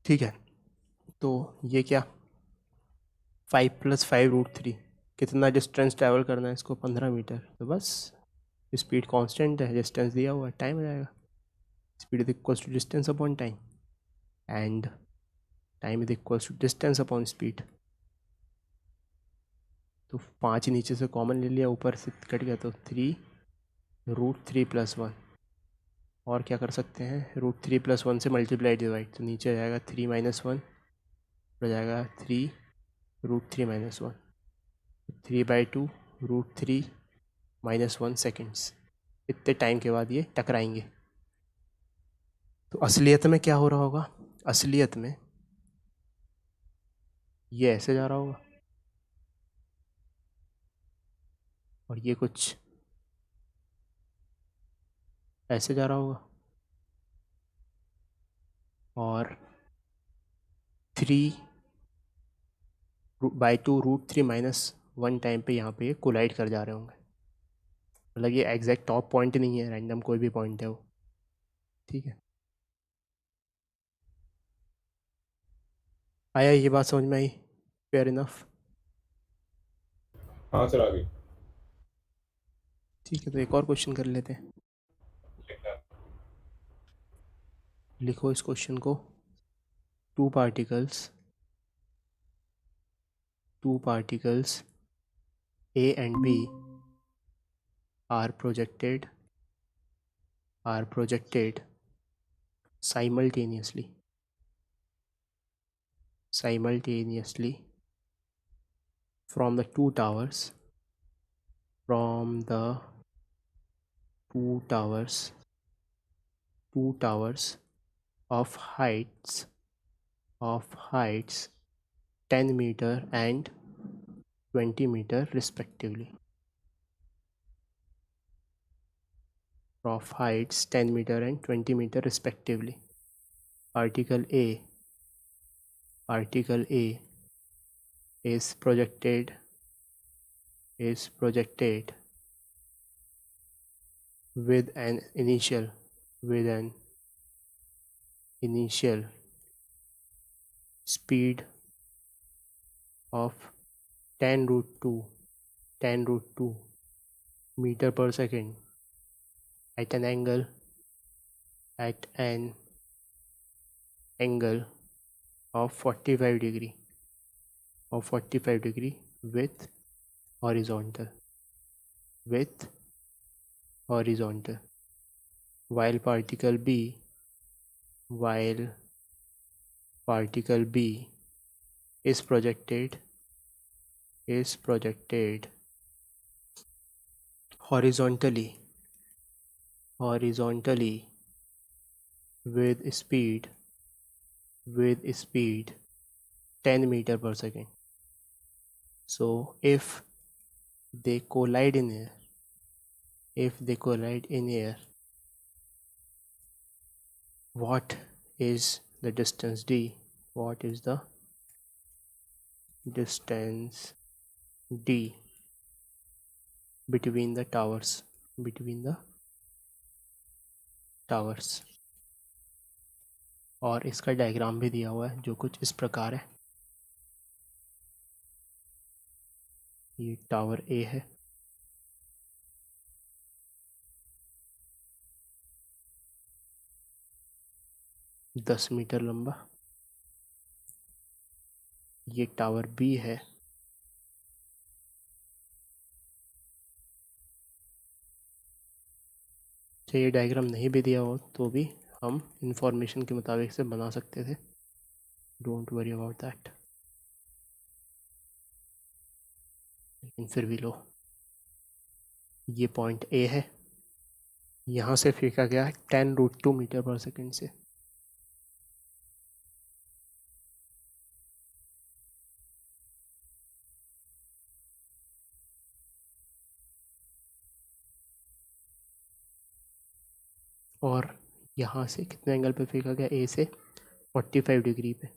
ठीक है। तो ये क्या, 5+5√3, कितना डिस्टेंस ट्रैवल करना है इसको? 15 मीटर। तो बस स्पीड कांस्टेंट है, डिस्टेंस दिया हुआ है, टाइम आ जाएगा। Speed is equals to distance upon time, and time is equals to distance upon speed. तो 5 नीचे से कॉमन ले लिया, ऊपर से कट गया, तो 3√3+1। और क्या कर सकते हैं? √3+1 से मल्टीप्लाई डिवाइड, तो नीचे आ जाएगा 3-1, हो जाएगा 3√3-1, 3/2 √3-1 सेकेंड्स। इतने टाइम के बाद ये टकराएंगे। तो असलियत में क्या हो रहा होगा? असलियत में ये ऐसे जा रहा होगा और ये कुछ ऐसे जा रहा होगा, और 3/2 √3-1 टाइम पे यहाँ पे ये कोलाइड कर जा रहे होंगे। मतलब ये एग्जैक्ट टॉप पॉइंट नहीं है, रैंडम कोई भी पॉइंट है वो। ठीक है, आया ये बात समझ में आई? Fair enough. हाँ सर, आ गई। ठीक है, तो एक और क्वेश्चन कर लेते हैं। लिखो इस क्वेश्चन को। To particles A and B are projected simultaneously from the two towers of heights 10 meter and 20 meter respectively. Of heights 10 meter and 20 meter respectively. Particle A is projected with an initial speed of 10√2 meter per second at an angle of 45 degree with horizontal, while particle B is projected horizontally with speed 10 meter per second. So if they collide in air, what is the distance d? What is the distance d between the towers? और इसका डायग्राम भी दिया हुआ है जो कुछ इस प्रकार है। ये टावर ए है, दस मीटर लंबा। ये टावर बी है, चाहे ये डायग्राम नहीं भी दिया हो तो भी हम इंफॉर्मेशन के मुताबिक से बना सकते थे, डोंट वरी अबाउट दैट। लेकिन फिर भी लो, ये पॉइंट ए है, यहाँ से फेंका गया 10√2 मीटर पर सेकेंड से। और यहाँ से कितने एंगल पे फेंका गया, ए से 45 डिग्री पे,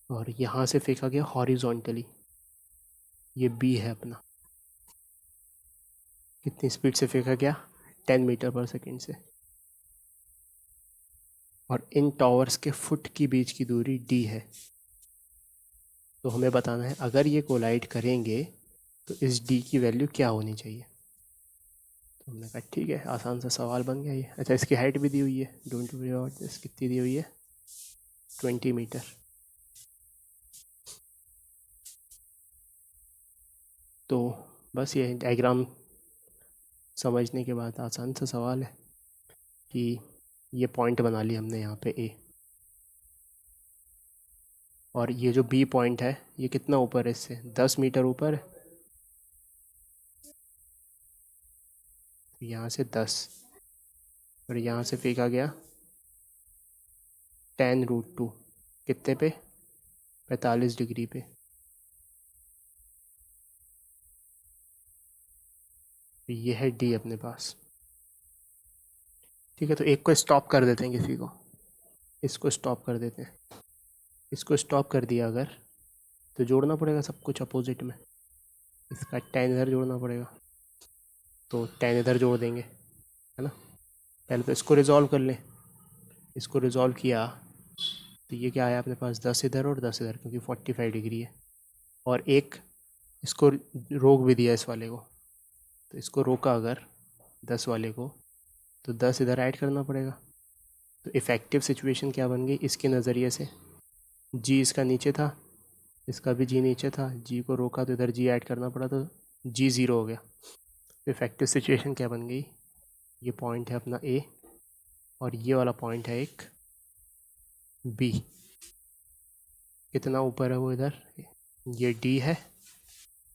और यहाँ से फेंका गया हॉरिजॉन्टली, ये बी है अपना। कितनी स्पीड से फेंका गया, 10 मीटर पर सेकेंड से। और इन टावर्स के फुट की बीच की दूरी डी है। तो हमें बताना है अगर ये कोलाइड करेंगे तो इस डी की वैल्यू क्या होनी चाहिए। तो हमने कहा ठीक है, आसान सा सवाल बन गया ये। अच्छा, इसकी हाइट भी दी हुई है, डोंट वरी अबाउट दिस। कितनी दी हुई है, 20 मीटर। तो बस ये डायग्राम समझने के बाद आसान सा सवाल है कि ये पॉइंट बना लिया हमने यहाँ पे ए, और ये जो बी पॉइंट है ये कितना ऊपर है इससे, 10 मीटर ऊपर है। यहाँ से 10, और यहाँ से फेंका गया 10√2, कितने पे, 45 डिग्री पे। ये है डी अपने पास। ठीक है, तो एक को स्टॉप कर देते हैं, किसी को इसको स्टॉप कर देते हैं। इसको स्टॉप कर दिया अगर, तो जोड़ना पड़ेगा सब कुछ अपोजिट में। इसका 10 इधर जोड़ना पड़ेगा, तो 10 इधर जोड़ देंगे, है ना। पहले तो इसको रिज़ॉल्व कर लें। इसको रिज़ॉल्व किया तो ये क्या आया अपने पास, 10 इधर और 10 इधर, क्योंकि 45 डिग्री है। और एक इसको रोक भी दिया इस वाले को, तो इसको रोका अगर 10 वाले को, तो 10 इधर ऐड करना पड़ेगा। तो इफ़ेक्टिव सिचुएशन क्या बन गई इसके नज़रिए से, जी इसका नीचे था, इसका भी जी नीचे था, जी को रोका तो इधर जी ऐड करना पड़ा, तो जी 0 हो गया। तो इफ़ेक्टिव सिचुएशन क्या बन गई, ये पॉइंट है अपना ए, और ये वाला पॉइंट है एक बी। कितना ऊपर है वो इधर, ये डी है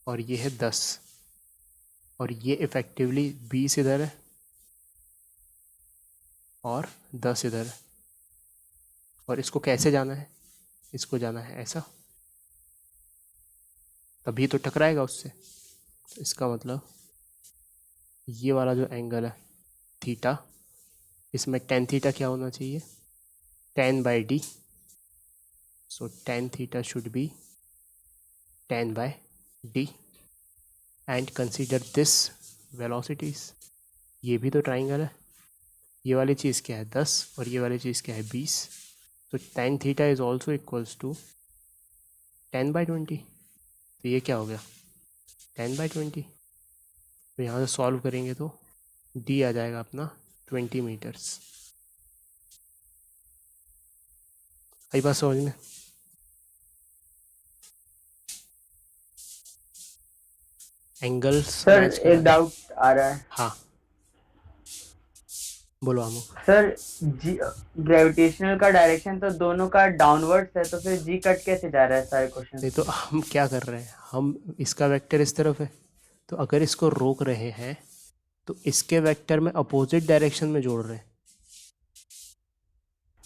और ये है 10, और ये इफ़ेक्टिवली 20 इधर है और 10 इधर है। और इसको कैसे जाना है, इसको जाना है ऐसा, तभी तो टकराएगा उससे। तो इसका मतलब ये वाला जो एंगल है थीटा, इसमें tan थीटा क्या होना चाहिए, 10/d। So tan theta should be 10/d। And consider this velocities, ये भी तो ट्राइंगल है। ये वाली चीज़ क्या है 10 और ये वाली चीज़ क्या है 20। तो tan theta is also equals to 10/20। तो ये क्या हो गया 10/20। तो यहाँ से सॉल्व करेंगे तो d आ जाएगा अपना 20 मीटर्स। आई बात समझ में। एंगल्स सर मैच एक करा दे। डाउट आ रहा है हाँ बोलो आमो। सर, जी ग्रेविटेशनल का डायरेक्शन तो दोनों का डाउनवर्ड्स है, तो फिर जी कट कैसे जा रहा है सारे क्वेश्चन। नहीं तो हम क्या कर रहे हैं, हम इसका वेक्टर इस तरफ है, तो अगर इसको रोक रहे हैं तो इसके वेक्टर में अपोजिट डायरेक्शन में जोड़ रहे हैं।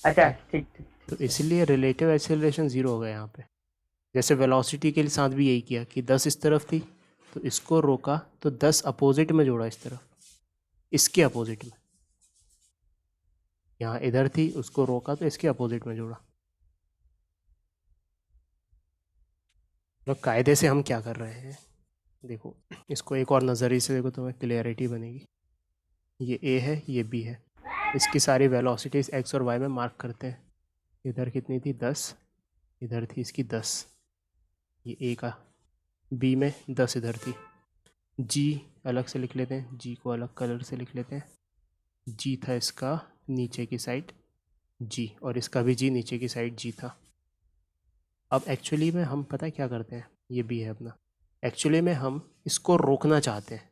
अच्छा ठीक ठीक। तो इसलिए रिलेटिव एक्सेलरेशन 0 हो गया यहाँ पे। जैसे वेलोसिटी के साथ भी यही किया कि 10 इस तरफ थी तो इसको रोका तो 10 अपोजिट में जोड़ा इस तरफ, इसके अपोजिट में। यहाँ इधर थी उसको रोका तो इसके अपोजिट में जोड़ा। तो कायदे से हम क्या कर रहे हैं, देखो इसको एक और नज़रिए से देखो तो तुम्हें क्लियरिटी बनेगी। ये ए है ये बी है, इसकी सारी वेलोसिटीज़ एक्स और वाई में मार्क करते हैं। इधर कितनी थी 10, इधर थी इसकी 10, ये ए का, बी में 10 इधर थी। जी अलग से लिख लेते हैं, जी को अलग कलर से लिख लेते हैं। जी था इसका नीचे की साइड जी, और इसका भी जी नीचे की साइड जी था। अब एक्चुअली में हम पता है क्या करते हैं, ये भी है अपना, एक्चुअली में हम इसको रोकना चाहते हैं।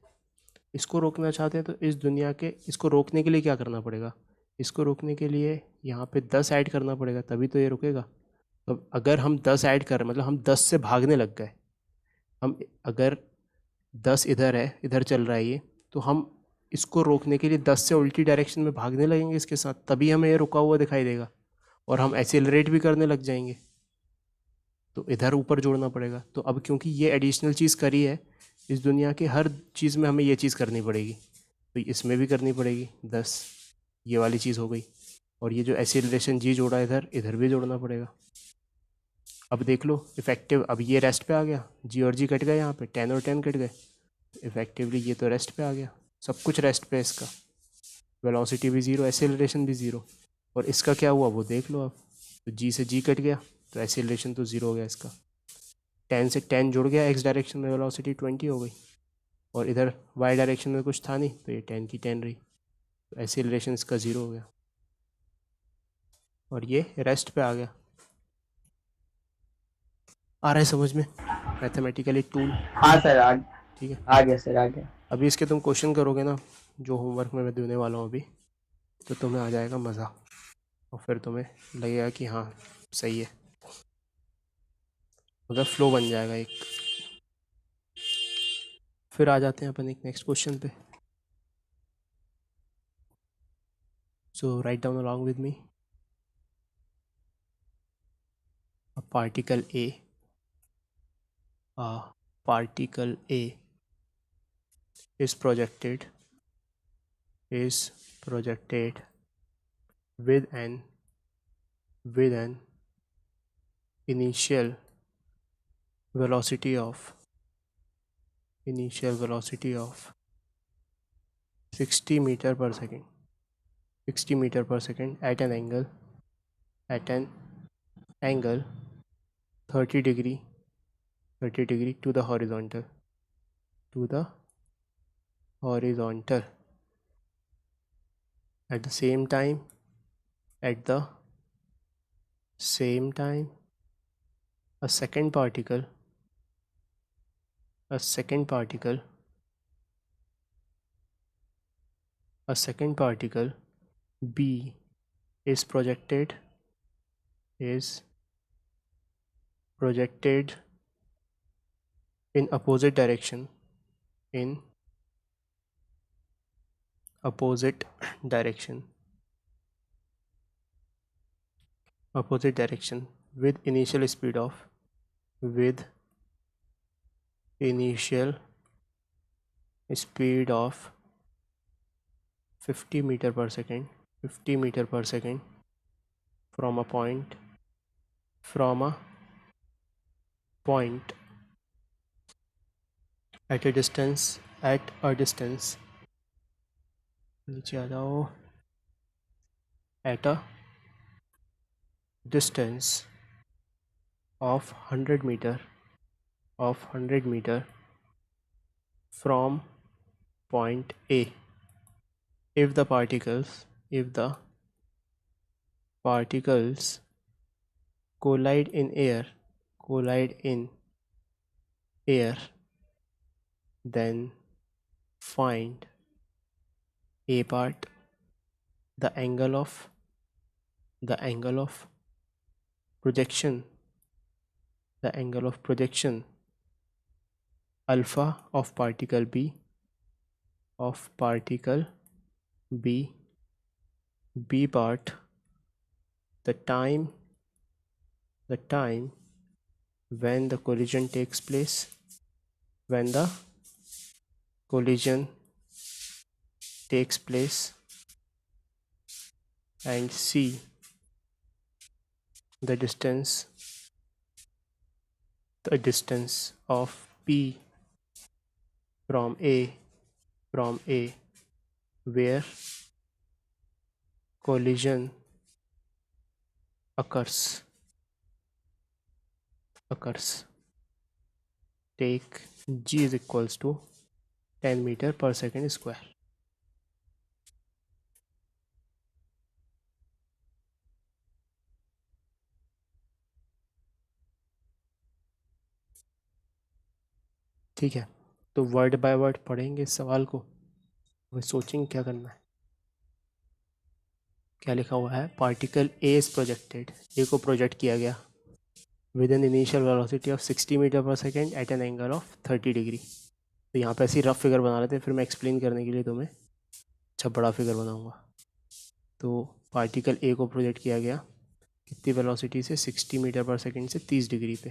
इसको रोकना चाहते हैं तो इस दुनिया के इसको रोकने के लिए क्या करना पड़ेगा? इसको रोकने के लिए यहाँ पे 10 ऐड करना पड़ेगा, तभी तो ये रुकेगा। तो अगर हम 10 ऐड कर मतलब हम 10 से भागने लग गए, हम अगर 10 इधर है, इधर चल रहा है ये, तो हम इसको रोकने के लिए 10 से उल्टी डायरेक्शन में भागने लगेंगे इसके साथ, तभी हमें ये रुका हुआ दिखाई देगा और हम एक्सेलरेट भी करने लग जाएंगे। तो इधर ऊपर जोड़ना पड़ेगा। तो अब क्योंकि ये एडिशनल चीज़ करी है, इस दुनिया के हर चीज़ में हमें ये चीज़ करनी पड़ेगी, तो इसमें भी करनी पड़ेगी 10, ये वाली चीज़ हो गई। और ये जो एक्सेलरेशन जी जोड़ा इधर, इधर भी जोड़ना पड़ेगा। अब देख लो इफेक्टिव, अब ये रेस्ट पे आ गया, जी और जी कट गए, यहाँ पे 10 और 10 कट गए, तो इफेक्टिवली ये तो रेस्ट पे आ गया, सब कुछ रेस्ट पे है इसका। वेलोसिटी भी ज़ीरो, एक्सेलरेशन भी ज़ीरो। और इसका क्या हुआ वो देख लो आप, तो जी से जी कट गया, तो एक्सेलरेशन तो ज़ीरो हो गया इसका। 10 से 10 जुड़ गया, एक्स डायरेक्शन में वेलोसिटी 20 हो गई, और इधर वाई डायरेक्शन में कुछ था नहीं, तो ये 10 की 10 रही, तो एक्सेलरेशन इसका ज़ीरो हो गया और ये रेस्ट पे आ गया। आ रहा है समझ में? Mathematically tool. हाँ सर, ठीक है, आ गया सर, आ गया। अभी इसके तुम क्वेश्चन करोगे ना, जो होमवर्क में मैं देने वाला हूँ अभी, तो तुम्हें आ जाएगा मज़ा और फिर तुम्हें लगेगा कि हाँ सही है, उधर फ्लो बन जाएगा एक। फिर आ जाते हैं अपन एक नेक्स्ट क्वेश्चन पे। So write down along with me, a particle A is projected with an initial velocity of 60 meter per second, 60 meter per second at an angle 30 degree to the horizontal, at the same time a second particle B is projected in opposite direction with initial speed of 50 meter per second from a point at a distance नीचे आ जाओ, at a distance of 100 meter from point A. If the particles collide in air, then find A part, the angle of projection alpha of particle B, B part, the time when the collision takes place, and C, the distance of P from A where collision occurs. Take G is equals to 10 meter per second square. ठीक है, तो वर्ड बाय वर्ड पढ़ेंगे इस सवाल को। हमें सोचेंगे क्या करना है। क्या लिखा हुआ है, particle A is projected, A को प्रोजेक्ट किया गया with an initial velocity of 60 metre per second at an angle of 30 degree. तो यहाँ पे ऐसी रफ फिगर बना रहे थे, फिर मैं एक्सप्लेन करने के लिए तुम्हें अच्छा बड़ा फिगर बनाऊँगा। तो पार्टिकल ए को प्रोजेक्ट किया गया कितनी वेलोसिटी से, 60 मीटर पर सेकेंड से 30 डिग्री पे,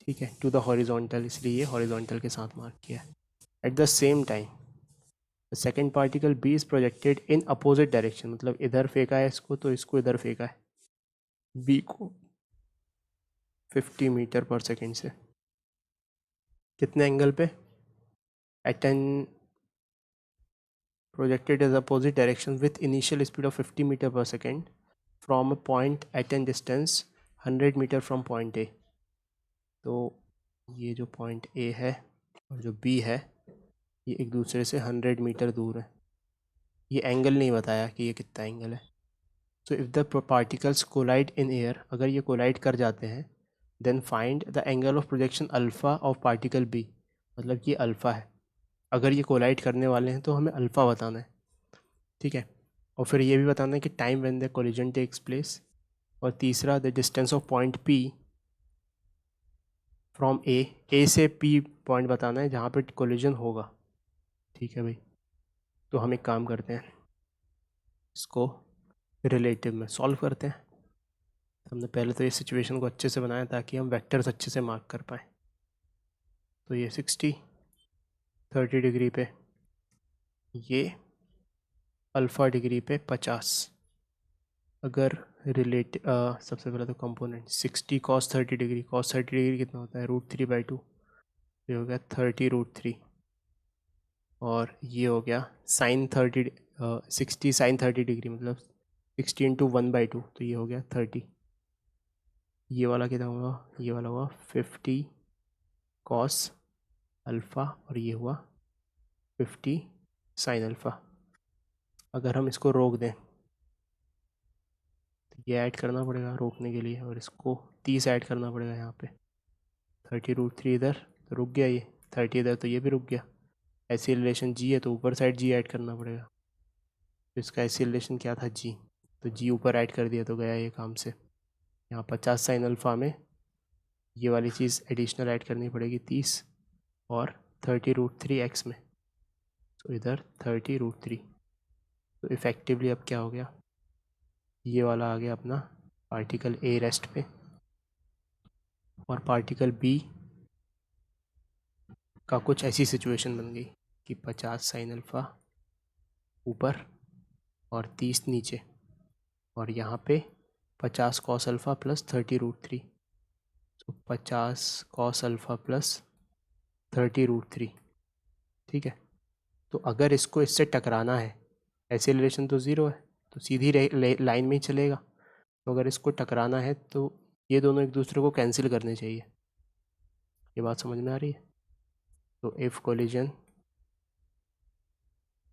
ठीक है, टू द हॉरिजॉन्टल, इसलिए ये हॉरिजॉन्टल के साथ मार्क किया है। At the same time the second particle B is projected in opposite direction, मतलब इधर फेंका है इसको तो इसको इधर फेंका है बी को 50 मीटर पर सेकेंड से, कितने एंगल पे, at an projected as opposite direction with initial speed of 50 meter per second from a point at an distance 100 meter from point A। तो ये जो point A है और जो B है ये एक दूसरे से 100 मीटर दूर है। ये एंगल नहीं बताया कि ये कितना एंगल है। So if the particles collide in air, अगर ये कोलाइड कर जाते हैं, then find the angle of projection alpha of particle B, मतलब ये अल्फ़ा है। अगर ये कोलाइड करने वाले हैं तो हमें अल्फ़ा बताना है, ठीक है। और फिर ये भी बताना है कि time when the collision takes place, और तीसरा the distance of point P from A से पी पॉइंट बताना है जहाँ पे कोलिजन होगा, ठीक है भाई। तो हम एक काम करते हैं, इसको रिलेटिव में सॉल्व करते हैं। हमने पहले तो ये सिचुएशन को अच्छे से बनाया ताकि हम वेक्टर्स अच्छे से मार्क कर पाएँ। तो ये 60 30 डिग्री पे, ये अल्फ़ा डिग्री पे 50। अगर सबसे पहले तो component 60 cos 30 degree, cos 30 degree कितना होता है, √3/2, ये हो गया 30 √3। और ये हो गया साइन 30 60 साइन 30 डिग्री मतलब 60 × 1/2, तो ये हो गया 30। ये वाला कितना होगा, ये वाला हुआ 50 cos अल्फ़ा और ये हुआ 50 साइन अल्फ़ा। अगर हम इसको रोक दें तो ये ऐड करना पड़ेगा रोकने के लिए, और इसको 30 ऐड करना पड़ेगा यहाँ पे। 30 √3 इधर तो रुक गया, ये 30 इधर तो ये भी रुक गया। ऐसी रिलेशन जी है तो ऊपर साइड जी ऐड करना पड़ेगा। तो इसका ऐसी रिलेशन क्या था, जी, तो जी ऊपर ऐड कर दिया तो गया ये काम से। यहाँ 50 साइन अल्फ़ा में ये वाली चीज़ एडिशनल ऐड करनी पड़ेगी 30, और 30 √3 एक्स में, तो इधर 30 √3। तो इफ़ेक्टिवली अब क्या हो गया, ये वाला आ गया अपना पार्टिकल ए रेस्ट पे, और पार्टिकल बी का कुछ ऐसी सिचुएशन बन गई कि 50 साइन अल्फ़ा ऊपर और 30 नीचे, और यहाँ पे 50 cos अल्फ़ा प्लस 30 √3, तो 50 cos अल्फ़ा प्लस 30 √3, ठीक है। तो अगर इसको इससे टकराना है, ऐसे रिलेशन तो ज़ीरो है तो सीधी लाइन में ही चलेगा। तो अगर इसको टकराना है तो ये दोनों एक दूसरे को कैंसिल करने चाहिए। ये बात समझ में आ रही है। तो if collision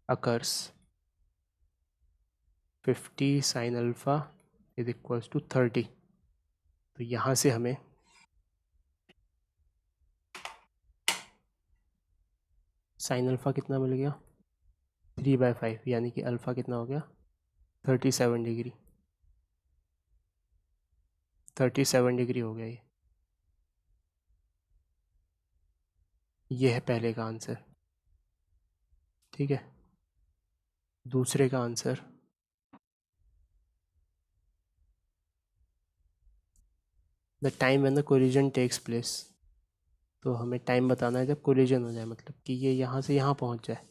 occurs 50 sine alpha is equals to 30, तो यहाँ से हमें साइन अल्फ़ा कितना मिल गया, 3/5, यानी कि अल्फ़ा कितना हो गया 37 डिग्री, 37 डिग्री हो गया ये है पहले का आंसर, ठीक है। दूसरे का answer the time when the collision takes place, तो हमें टाइम बताना है जब कोलिजन हो जाए, मतलब कि ये यहाँ से यहाँ पहुँच जाए।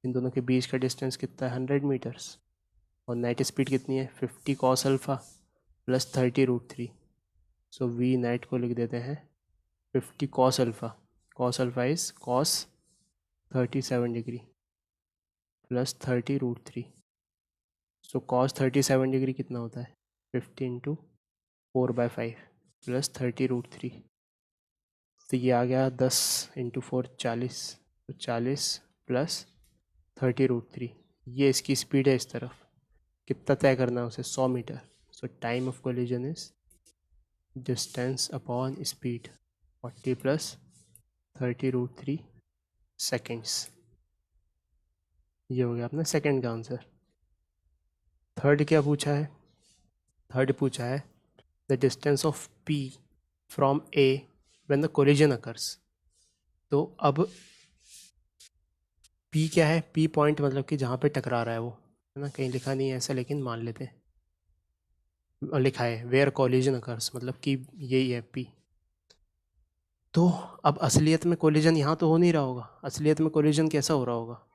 इन दोनों के बीच का डिस्टेंस कितना है 100 मीटर्स, और नेट स्पीड कितनी है 50 cos alpha plus 30 √3। So V net को लिख देते हैं 50 cos alpha, cos alpha is cos 37 degree plus 30 √3। So cos 37 degree कितना होता है 50 × 4/5 प्लस 30 √3। तो ये आ गया 10 × 4 40, तो 40 प्लस 30 √3। ये इसकी स्पीड है इस तरफ, कितना तय करना है उसे 100 metre. So time of collision is distance upon speed 40 plus 30 √3 seconds. ये हो गया अपना सेकंड का आंसर। थर्ड क्या पूछा है? थर्ड पूछा है the distance of P from A when the collision occurs. तो अब P क्या है? P पॉइंट मतलब कि जहाँ पे टकरा रहा है वो, है ना, कहीं लिखा नहीं है ऐसा लेकिन मान लेते हैं, और लिखा है वेयर कोलिजन अकर्स, मतलब कि यही है P। तो अब असलियत में कोलिजन यहाँ तो हो नहीं रहा होगा, असलियत में कोलिजन कैसा हो रहा होगा,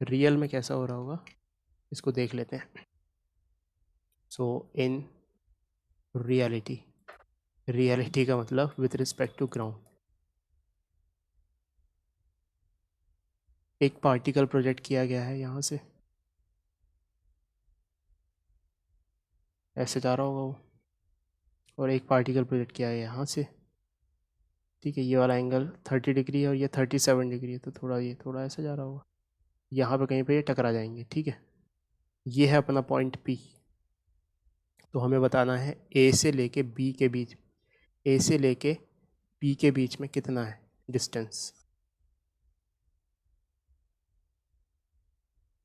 रियल में कैसा हो रहा होगा, इसको देख लेते हैं। सो इन रियलिटी, रियलिटी का मतलब विथ रिस्पेक्ट टू ग्राउंड, एक पार्टिकल प्रोजेक्ट किया गया है यहाँ से, ऐसे जा रहा होगा वो, और एक पार्टिकल प्रोजेक्ट किया है यहाँ से, ठीक है, ये वाला एंगल 30 डिग्री है और ये 37 डिग्री है, तो थोड़ा ये थोड़ा ऐसे जा रहा होगा, यहाँ पे कहीं पे ये टकरा जाएंगे, ठीक है। ये है अपना पॉइंट P। तो हमें बताना है A से लेके B के बीच, A से लेके P के बीच में कितना है डिस्टेंस,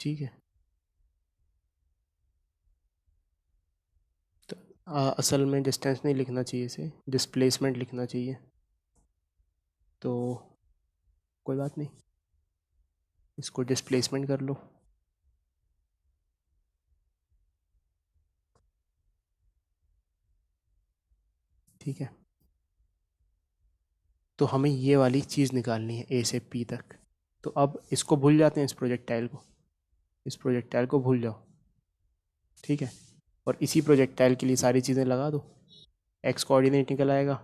ठीक है। तो असल में डिस्टेंस नहीं लिखना चाहिए, इसे डिस्प्लेसमेंट लिखना चाहिए, तो कोई बात नहीं, इसको डिस्प्लेसमेंट कर लो। ठीक है, तो हमें ये वाली चीज़ निकालनी है A से P तक। तो अब इसको भूल जाते हैं, इस प्रोजेक्टाइल को, इस प्रोजेक्टाइल को भूल जाओ, ठीक है। और इसी प्रोजेक्टाइल के लिए सारी चीज़ें लगा दो, एक्स कोऑर्डिनेट निकल आएगा,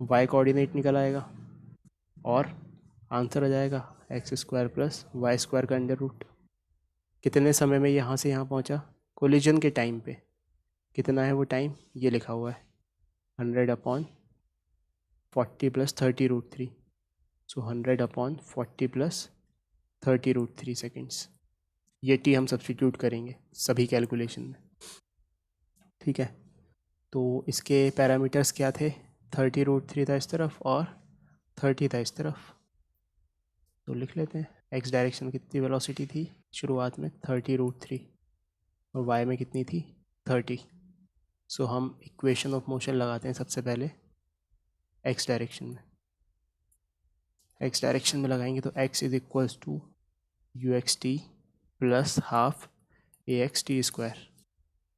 वाई कोऑर्डिनेट निकल आएगा, और आंसर आ जाएगा x square plus y square का अंडर रूट। कितने समय में यहाँ से यहाँ पहुँचा, कोलिजन के टाइम पे कितना है वो टाइम, ये लिखा हुआ है 100/40 प्लस 30√3, सो 100/40 प्लस 30√3 सेकेंड्स। ये टी हम सब्सटीट्यूट करेंगे सभी कैलकुलेशन में, ठीक है। तो इसके पैरामीटर्स क्या थे, 30√3 था इस तरफ और 30 था इस तरफ, तो लिख लेते हैं। एक्स डायरेक्शन कितनी वेलोसिटी थी शुरुआत में, 30√3, और वाई में कितनी थी, 30। सो हम इक्वेशन ऑफ मोशन लगाते हैं सबसे पहले एक्स डायरेक्शन में। एक्स डायरेक्शन में लगाएंगे तो x is equals to UXT plus half AXT square.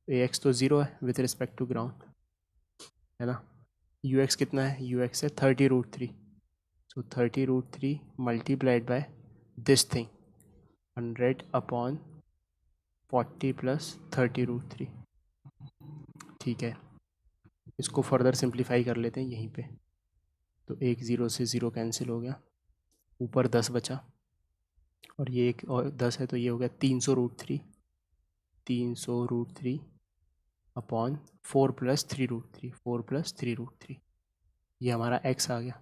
AX तो ज़ीरो है विथ रिस्पेक्ट टू ग्राउंड, है ना। UX कितना है, UX है 30√3, सो 30√3 multiplied by this thing 100/40 plus 30√3, ठीक है। इसको फर्दर सिंप्लीफाई कर लेते हैं यहीं पे, तो एक ज़ीरो से ज़ीरो कैंसिल हो गया, ऊपर 10 बचा, और ये एक और 10 है तो ये हो गया 300√3, 300√3 अपॉन 4 प्लस 3√3, 4 प्लस 3√3, ये हमारा x आ गया।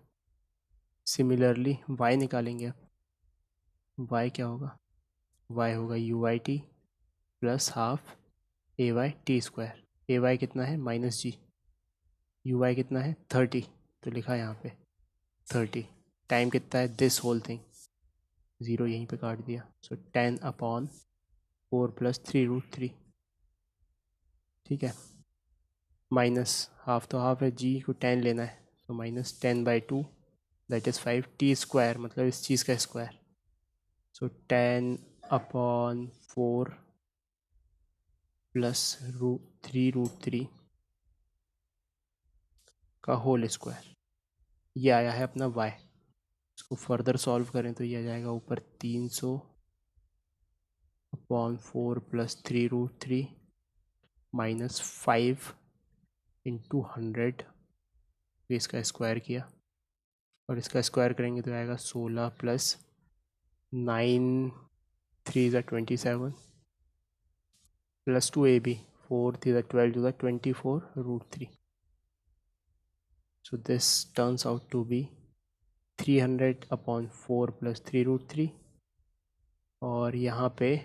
सिमिलरली y निकालेंगे, अब y क्या होगा, y होगा UYT plus half AYT square. AY कितना है -g, UY कितना है 30, तो लिखा है यहाँ पे 30। टाइम कितना है, दिस होल थिंग, ज़ीरो यहीं पे काट दिया, सो 10/4 प्लस 3√3, ठीक है। माइनस हाफ तो हाफ है, जी को 10 लेना है, तो -10/2 दैट इज़ 5, टी स्क्वायर मतलब इस चीज़ का स्क्वायर, सो 10/4 प्लस 3√3 का होल स्क्वायर, ये आया है अपना y। इसको फर्दर सॉल्व करें तो ये आ जाएगा ऊपर 300/4 प्लस 3√3 माइनस 5 इंटू 100, इसका स्क्वायर किया, और इसका स्क्वायर करेंगे तो आएगा 16 प्लस 9 3 ज़ा 27 प्लस 2ab 4 3 ज़ा 12 2 ज़ा 24√3, so this turns out to be 300/4 plus 3√3, और यहाँ पे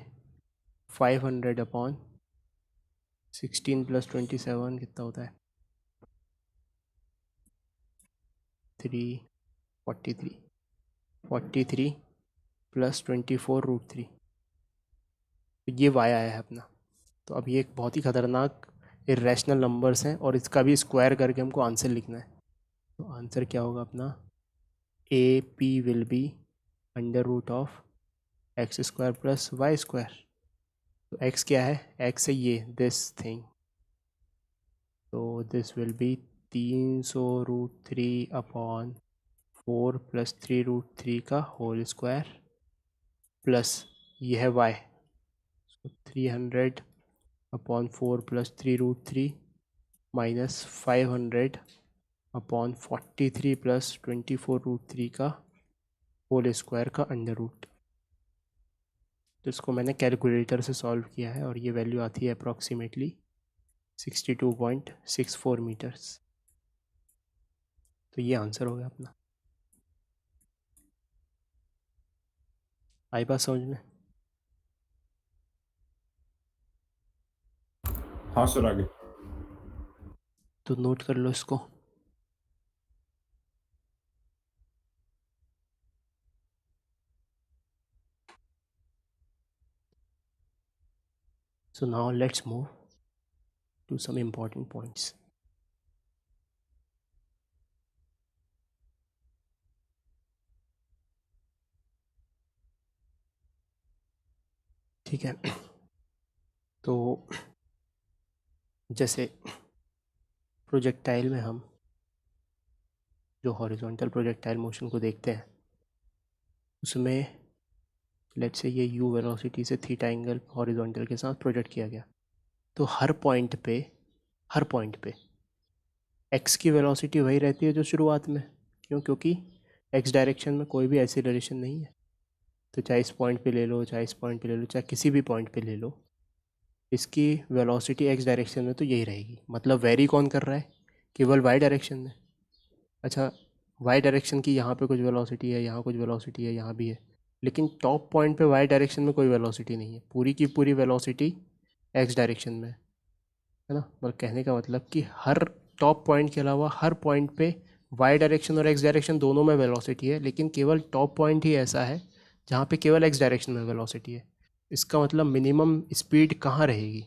500/16 प्लस 27 कितना होता है 343 प्लस 24√3। तो ये y आया है अपना। तो अब ये एक बहुत ही ख़तरनाक इरेशनल नंबर्स हैं और इसका भी स्क्वायर करके हमको आंसर लिखना है। तो आंसर क्या होगा अपना, A P will be under root of x square plus y square. तो x क्या है, x है ये दिस थिंग, तो this will be 300√3 upon 4 plus 3√3 का होल स्क्वायर प्लस ये है y, तो 300 upon 4 plus 3√3 minus 500 upon 43 plus 24√3 का होल स्क्वायर का अंडर रूट। तो इसको मैंने कैलकुलेटर से सॉल्व किया है और ये वैल्यू आती है अप्रॉक्सीमेटली 62.64 मीटर्स। तो ये आंसर हो गया अपना। आई बात समझ में? हाँ सर आगे। तो नोट कर लो इसको। So now let's move to some important points. ठीक है, तो जैसे प्रोजेक्टाइल में हम जो हॉरिजॉन्टल प्रोजेक्टाइल मोशन को देखते हैं उसमें लेट्स से ये u वेलोसिटी से थीटा एंगल हॉरिजॉन्टल के साथ प्रोजेक्ट किया गया, तो हर पॉइंट पे x की वेलोसिटी वही रहती है जो शुरुआत में। क्यों? क्योंकि x डायरेक्शन में कोई भी एक्सीलरेशन नहीं है। तो चाहे इस पॉइंट पे ले लो, चाहे इस पॉइंट पे ले लो, चाहे किसी भी पॉइंट पे ले लो, इसकी वेलोसिटी x डायरेक्शन में तो यही रहेगी। मतलब वेरी कौन कर रहा है? केवल y डायरेक्शन में। अच्छा, y डायरेक्शन की यहाँ पे कुछ वेलोसिटी है, यहाँ कुछ वेलोसिटी है, यहाँ भी है, लेकिन टॉप पॉइंट पे y डायरेक्शन में कोई वेलोसिटी नहीं है। पूरी की पूरी वेलोसिटी x डायरेक्शन में है ना। मतलब कहने का मतलब कि हर टॉप पॉइंट के अलावा हर पॉइंट पे y डायरेक्शन और x डायरेक्शन दोनों में वेलोसिटी है, लेकिन केवल टॉप पॉइंट ही ऐसा है जहाँ पे केवल x डायरेक्शन में वेलोसिटी है। इसका मतलब मिनिमम स्पीड कहाँ रहेगी?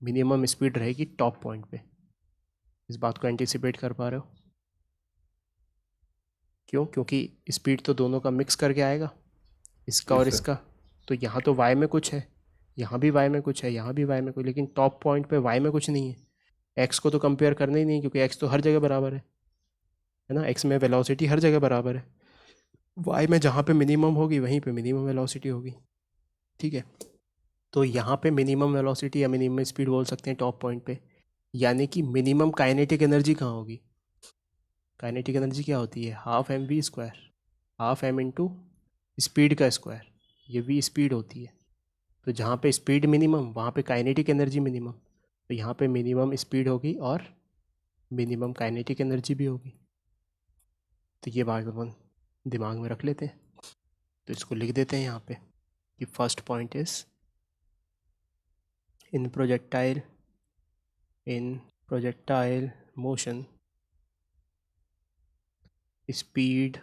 मिनिमम स्पीड रहेगी टॉप पॉइंट पे। इस बात को एंटिसिपेट कर पा रहे हो? क्यों? क्योंकि स्पीड तो दोनों का मिक्स करके आएगा, इसका और Yes, sir. इसका। तो यहाँ तो y में कुछ है, यहाँ भी y में कुछ है, यहाँ भी y में कुछ, लेकिन टॉप पॉइंट पे y में कुछ नहीं है। x को तो कंपेयर करना ही नहीं, क्योंकि x तो हर जगह बराबर है ना। x में वेलोसिटी हर जगह बराबर है। y में जहाँ पे मिनिमम होगी वहीं पे मिनिमम वेलोसिटी होगी। ठीक है, तो यहाँ पे मिनिमम वेलोसिटी या मिनिमम स्पीड बोल सकते हैं टॉप पॉइंट पे। यानी कि मिनिमम काइनेटिक एनर्जी कहाँ होगी? काइनेटिक एनर्जी क्या होती है? Half m v square, half m into speed का स्क्वायर। ये वी स्पीड होती है। तो जहाँ पे स्पीड मिनिमम वहाँ पे काइनेटिक एनर्जी मिनिमम। तो यहाँ पे मिनिमम स्पीड होगी और मिनिमम काइनेटिक एनर्जी भी होगी। तो ये बात अपन दिमाग में रख लेते हैं। तो इसको लिख देते हैं यहाँ पे कि first point is in projectile motion speed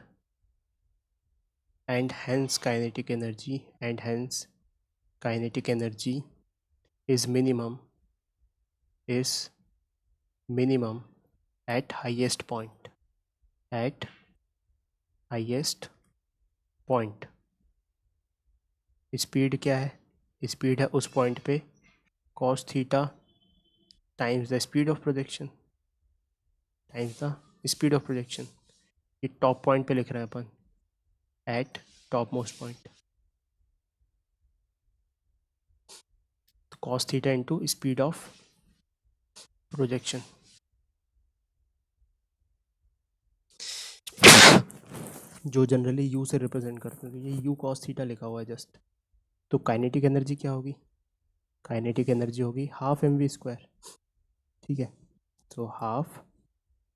and hence kinetic energy is minimum at highest point. Speed क्या है? स्पीड है उस पॉइंट पे cos theta times the speed of projection ये टॉप पॉइंट पे लिख रहे हैं अपन, एट टॉप मोस्ट पॉइंट। तो cos theta into speed of projection. जो जनरली u से रिप्रेजेंट करते हैं, तो ये u cos थीटा लिखा हुआ है जस्ट। तो काइनेटिक एनर्जी क्या होगी? काइनेटिक एनर्जी होगी हाफ एम वी स्क्वायर। ठीक है, तो हाफ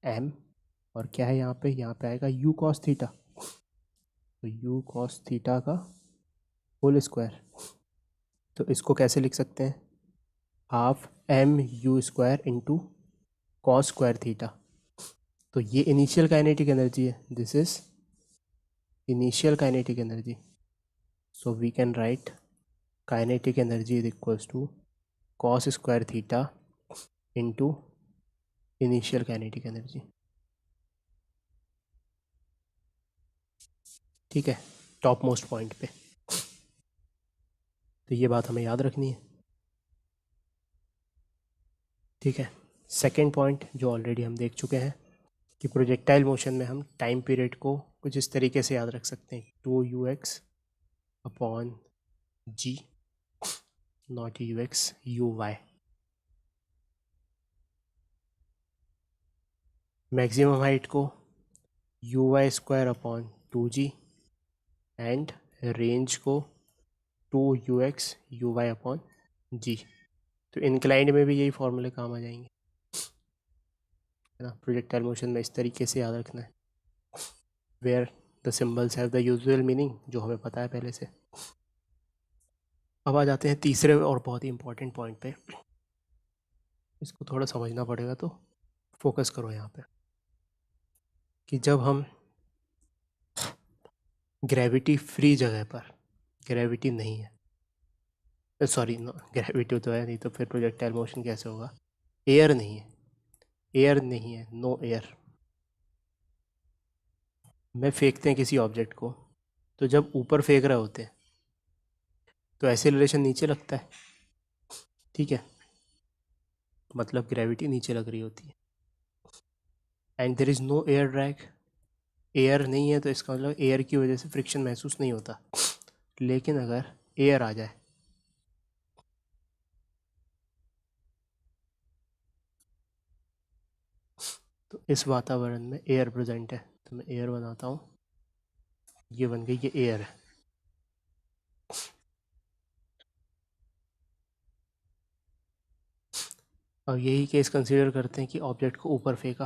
एम और क्या है यहाँ पे आएगा u cos थीटा। तो u cos थीटा का होल स्क्वायर। तो इसको कैसे लिख सकते हैं? Half m u square into cos square theta. तो ये इनिशियल काइनेटिक एनर्जी है, this is initial kinetic energy. So we can write kinetic energy is equals to cos square theta into initial kinetic energy. ठीक है, टॉप मोस्ट पॉइंट पे। तो ये बात हमें याद रखनी है। ठीक है, सेकेंड पॉइंट जो ऑलरेडी हम देख चुके हैं कि प्रोजेक्टाइल मोशन में हम टाइम पीरियड को कुछ इस तरीके से याद रख सकते हैं, 2ux upon g not ux uy। Maximum height को uy square upon 2g and range को 2ux uy अपॉन g। तो इंक्लाइंड में भी यही फॉर्मूले काम आ जाएंगे, है ना। प्रोजेक्टाइल मोशन में इस तरीके से याद रखना है, where the symbols have the usual meaning, जो हमें पता है पहले से। अब आ जाते हैं तीसरे और बहुत ही इंपॉर्टेंट पॉइंट पे। इसको थोड़ा समझना पड़ेगा, तो फोकस करो यहाँ पे कि जब हम ग्रेविटी फ्री जगह पर, ग्रेविटी नहीं है, सॉरी ग्रेविटी तो है नहीं, तो फिर प्रोजेक्टाइल मोशन कैसे होगा। एयर नहीं है, एयर नहीं है, नो एयर में फेंकते हैं किसी ऑब्जेक्ट को, तो जब ऊपर फेंक रहे होते हैं तो एक्सेलरेशन नीचे लगता है, ठीक है, मतलब ग्रेविटी नीचे लग रही होती है। And there is no air drag, air नहीं है तो इसका मतलब एयर की वजह से फ्रिक्शन महसूस नहीं होता। लेकिन अगर एयर आ जाए तो इस वातावरण में एयर प्रेजेंट है, तो मैं एयर बनाता हूँ, ये बन गई, ये एयर है। अब यही केस कंसीडर करते हैं कि ऑब्जेक्ट को ऊपर फेंका,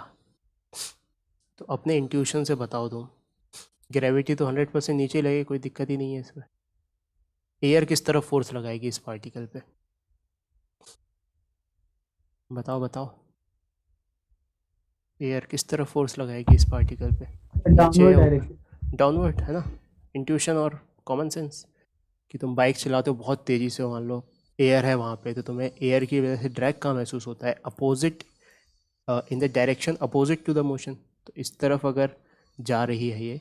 तो अपने इंट्यूशन से बताओ तुम, ग्रेविटी तो 100% नीचे ही लगेगी, कोई दिक्कत ही नहीं है इसमें। एयर किस तरफ फोर्स लगाएगी इस पार्टिकल पे, बताओ बताओ, एयर किस तरफ फोर्स लगाएगी इस पार्टिकल पे, नीचे या ऊपर? डाउनवर्ड, है ना। इंट्यूशन और कॉमन सेंस कि तुम बाइक चलाते हो बहुत तेज़ी से, मान लो एयर है वहाँ पे, तो तुम्हें एयर की वजह से ड्रैग का महसूस होता है, opposite in the direction opposite to the motion. तो इस तरफ अगर जा रही है ये,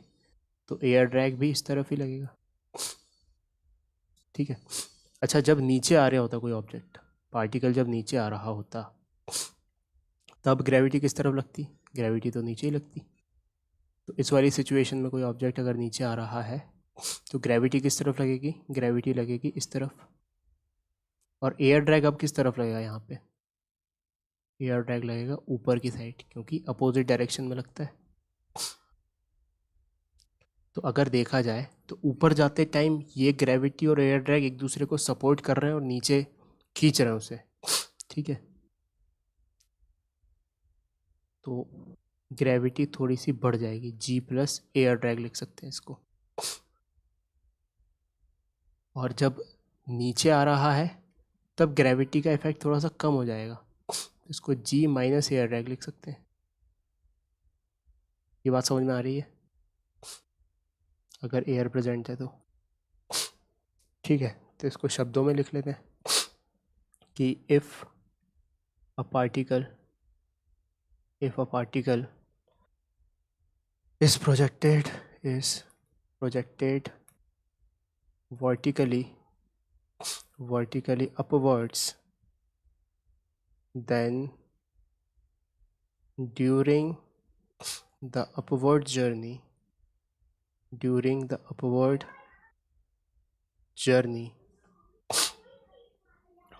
तो एयर ड्रैग भी इस तरफ ही लगेगा, ठीक है। अच्छा, जब नीचे आ रहा होता कोई ऑब्जेक्ट, पार्टिकल जब नीचे आ रहा होता, तब ग्रेविटी किस तरफ लगती, ग्रेविटी तो नीचे ही लगती। तो इस वाली सिचुएशन में कोई ऑब्जेक्ट अगर नीचे आ रहा है तो ग्रेविटी किस तरफ लगेगी, ग्रेविटी लगेगी इस तरफ। और एयर ड्रैग अब किस तरफ लगेगा, यहाँ पे एयर ड्रैग लगेगा ऊपर की साइड, क्योंकि अपोजिट डायरेक्शन में लगता है। तो अगर देखा जाए तो ऊपर जाते टाइम ये ग्रेविटी और एयर ड्रैग एक दूसरे को सपोर्ट कर रहे हैं और नीचे खींच रहे हैं उसे, ठीक है। तो ग्रेविटी थोड़ी सी बढ़ जाएगी, जी प्लस एयर ड्रैग लिख सकते हैं इसको। और जब नीचे आ रहा है तब ग्रेविटी का इफेक्ट थोड़ा सा कम हो जाएगा, इसको जी माइनस एयर ड्रैग लिख सकते हैं। ये बात समझ में आ रही है, अगर एयर प्रेजेंट है तो, ठीक है। तो इसको शब्दों में लिख लेते हैं कि if a particle is projected vertically upwards, then during the upward journey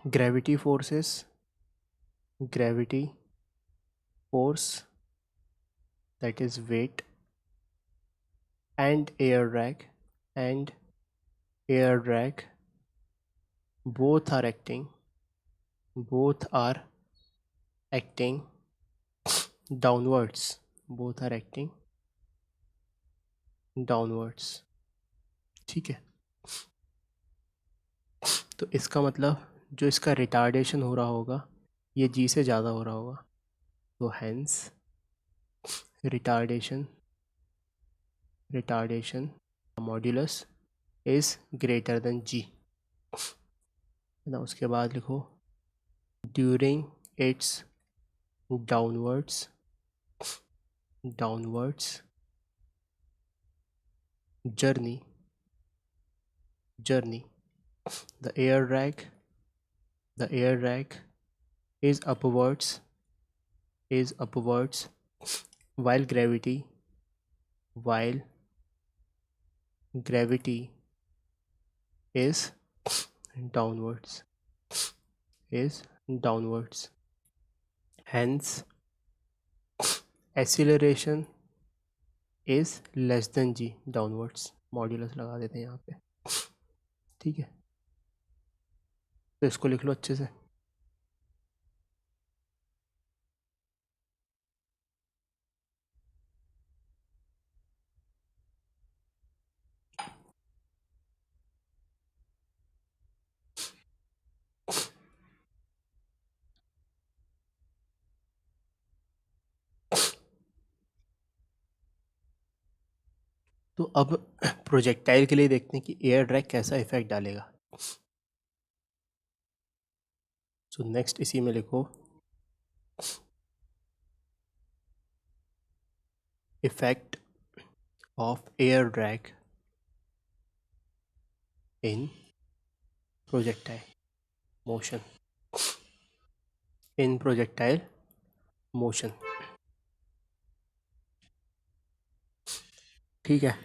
gravity force that is weight and air drag both are acting downwards, ठीक है। तो इसका मतलब जो इसका रिटार्डेशन हो रहा होगा ये जी से ज़्यादा हो रहा होगा, तो hence retardation modulus is greater than g, है ना। उसके बाद लिखो during its downwards journey the air drag is upwards while gravity is downwards hence acceleration is less than g downwards। Modulus लगा देते हैं यहाँ पे, ठीक है। तो इसको लिख लो अच्छे से। तो अब प्रोजेक्टाइल के लिए देखते हैं कि एयर ड्रैग कैसा इफेक्ट डालेगा। सो नेक्स्ट इसी में लिखो effect of air drag in projectile motion, ठीक है।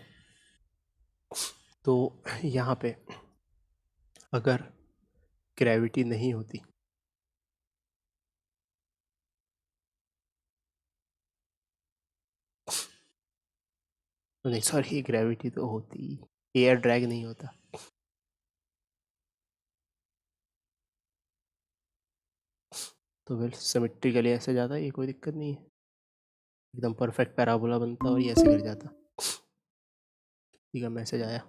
तो यहाँ पे अगर ग्रेविटी नहीं होती तो नहीं, सॉरी, ग्रेविटी तो होती, एयर ड्रैग नहीं होता। तो वेल सिमेट्रिकली ऐसे जाता है, ये कोई दिक्कत नहीं है, एकदम परफेक्ट पैराबोला बनता और ये ऐसे गिर जाता। ठीक है, मैसेज आया।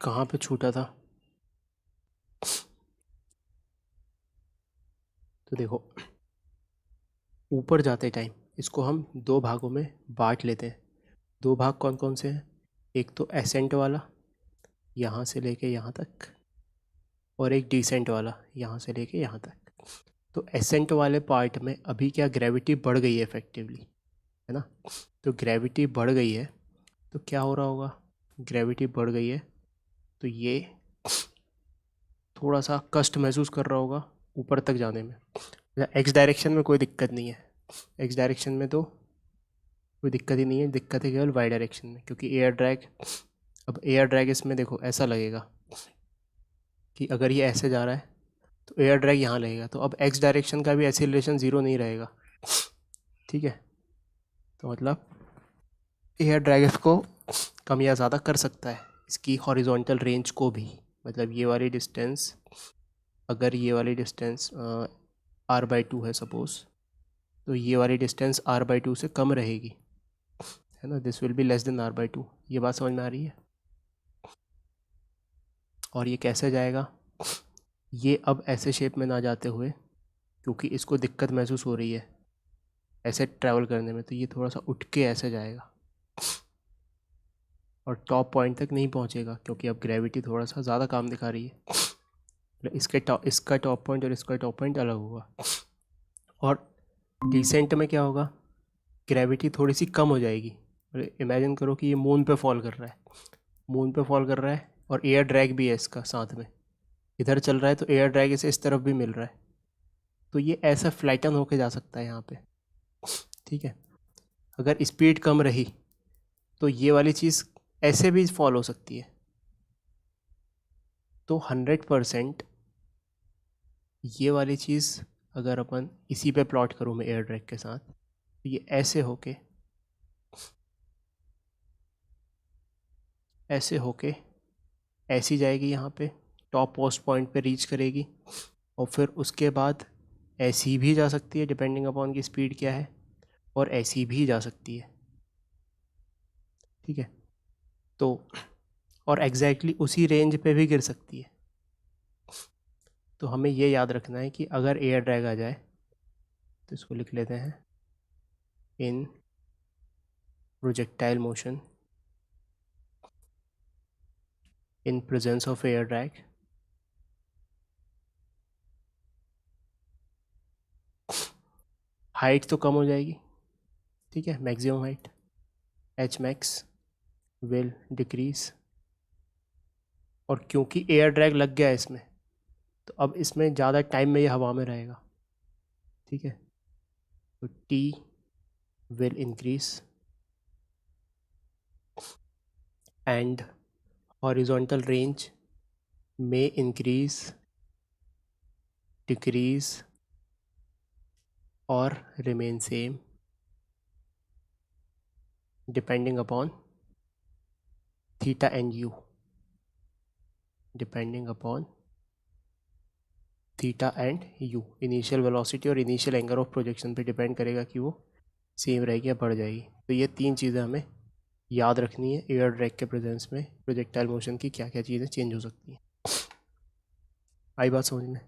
कहाँ पे छूटा था? तो देखो ऊपर जाते टाइम इसको हम दो भागों में बांट लेते हैं। दो भाग कौन कौन से हैं? एक तो एसेंट वाला यहाँ से लेके यहाँ तक, और एक डिसेंट वाला यहाँ से लेके यहाँ तक। तो एसेंट वाले पार्ट में अभी क्या ग्रेविटी बढ़ गई है इफेक्टिवली, है ना। तो ग्रेविटी बढ़ गई है तो क्या हो रहा होगा, ग्रेविटी बढ़ गई है तो ये थोड़ा सा कष्ट महसूस कर रहा होगा ऊपर तक जाने में। एक्स डायरेक्शन में कोई दिक्कत नहीं है, एक्स डायरेक्शन में तो कोई दिक्कत ही नहीं है, दिक्कत है केवल वाई डायरेक्शन में, क्योंकि एयर ड्रैग, अब एयर ड्रैग इसमें देखो ऐसा लगेगा कि अगर ये ऐसे जा रहा है तो एयर ड्रैग यहाँ लगेगा, तो अब एक्स डायरेक्शन का भी एक्सीलरेशन ज़ीरो नहीं रहेगा, ठीक है। तो मतलब एयर ड्रैग इसको कम या ज़्यादा कर सकता है, इसकी हॉरिजॉन्टल रेंज को भी। मतलब ये वाली डिस्टेंस, अगर ये वाली डिस्टेंस r/2 है सपोज़, तो ये वाली डिस्टेंस r/2 से कम रहेगी, है ना। This will be less than r/2। ये बात समझ में आ रही है? और ये कैसे जाएगा, ये अब ऐसे शेप में ना जाते हुए, क्योंकि इसको दिक्कत महसूस हो रही है ऐसे ट्रैवल करने में, तो ये थोड़ा सा उठ के ऐसे जाएगा और टॉप पॉइंट तक नहीं पहुंचेगा, क्योंकि अब ग्रेविटी थोड़ा सा ज़्यादा काम दिखा रही है। इसका टॉप पॉइंट और इसका टॉप पॉइंट अलग होगा। और डिसेंट में क्या होगा, ग्रेविटी थोड़ी सी कम हो जाएगी। इमेजिन करो कि ये मून पे फॉल कर रहा है और एयर ड्रैग भी है इसका साथ में, इधर चल रहा है तो एयर ड्रैग इसे इस तरफ भी मिल रहा है, तो ये ऐसा फ्लैटन होके जा सकता है यहाँ पे, ठीक है। अगर स्पीड कम रही तो ये वाली चीज़ ऐसे भी फॉल हो सकती है। तो 100% ये वाली चीज़ अगर अपन इसी पे प्लॉट करूँ मैं एयर ड्रैग के साथ, तो ये ऐसे होके ऐसी जाएगी यहाँ पे, टॉप मोस्ट पॉइंट पे रीच करेगी, और फिर उसके बाद ऐसी भी जा सकती है डिपेंडिंग अपॉन की स्पीड क्या है, और ऐसी भी जा सकती है, ठीक है। तो और एग्जैक्टली उसी रेंज पे भी गिर सकती है। तो हमें ये याद रखना है कि अगर एयर ड्रैग आ जाए तो इसको लिख लेते हैं in projectile motion in presence of air drag height तो कम हो जाएगी, ठीक है, maximum height H max will decrease. और क्योंकि एयर ड्रैग लग गया है इसमें, तो अब इसमें ज़्यादा टाइम में ये हवा में रहेगा, ठीक है। तो T will increase and horizontal range may increase, decrease or remain same depending upon theta and u, depending upon theta and u। Initial velocity और इनिशियल एंगल ऑफ प्रोजेक्शन पे डिपेंड करेगा कि वो सेम रहेगी या बढ़ जाएगी। तो ये तीन चीज़ें हमें याद रखनी है एयर ड्रैग के प्रेजेंस में प्रोजेक्टाइल मोशन की क्या क्या चीज़ें चेंज हो सकती हैं। आई बात समझ में?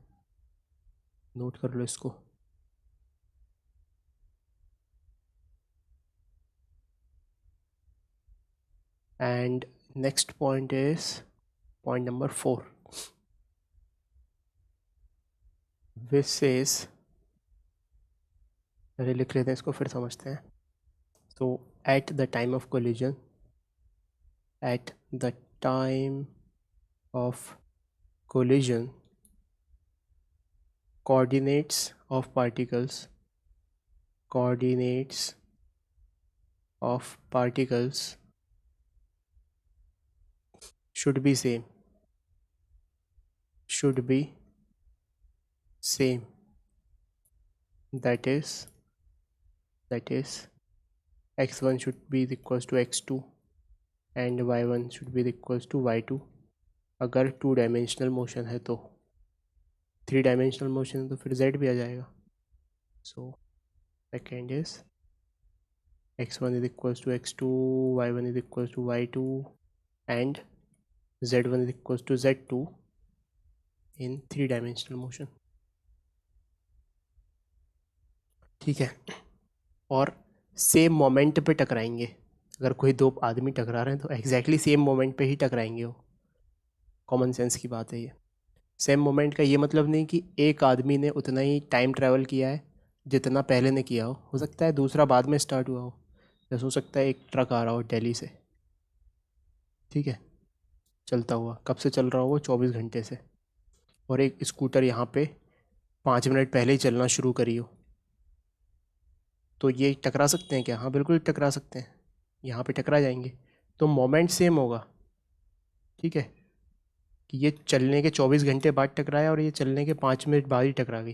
नोट कर लो इसको। And next point is point number 4 which says, पहले लिख लेते हैं इसको फिर समझते हैं। तो at the time of collision, at the time of collision, coordinates of particles should be same, that is x1 should be equals to x2 and y1 should be equals to y2 अगर 2 डायमेंशनल मोशन है। तो 3 डायमेंशनल मोशन है तो फिर z भी आ जाएगा। So second is x1 is equals to x2, y1 is equals to y2 and z1 is equals to z2 in 3 dimensional motion, ठीक है। और सेम मोमेंट पे टकराएंगे। अगर कोई दो आदमी टकरा रहे हैं तो एग्जैक्टली सेम मोमेंट पे ही टकराएंगे वो, कॉमन सेंस की बात है ये। सेम मोमेंट का ये मतलब नहीं कि एक आदमी ने उतना ही टाइम ट्रैवल किया है जितना पहले ने किया हो सकता है दूसरा बाद में स्टार्ट हुआ हो। जैसे हो सकता है एक ट्रक आ रहा हो दिल्ली से, ठीक है, चलता हुआ, कब से चल रहा हो वो 24 घंटे से, और एक स्कूटर यहाँ पे 5 मिनट पहले ही चलना शुरू करी हो, तो ये टकरा सकते हैं क्या? हाँ बिल्कुल टकरा सकते हैं, यहाँ पे टकरा जाएंगे। तो मोमेंट सेम होगा, ठीक है, कि ये चलने के 24 घंटे बाद टकराया और ये चलने के 5 मिनट बाद ही टकरा गई।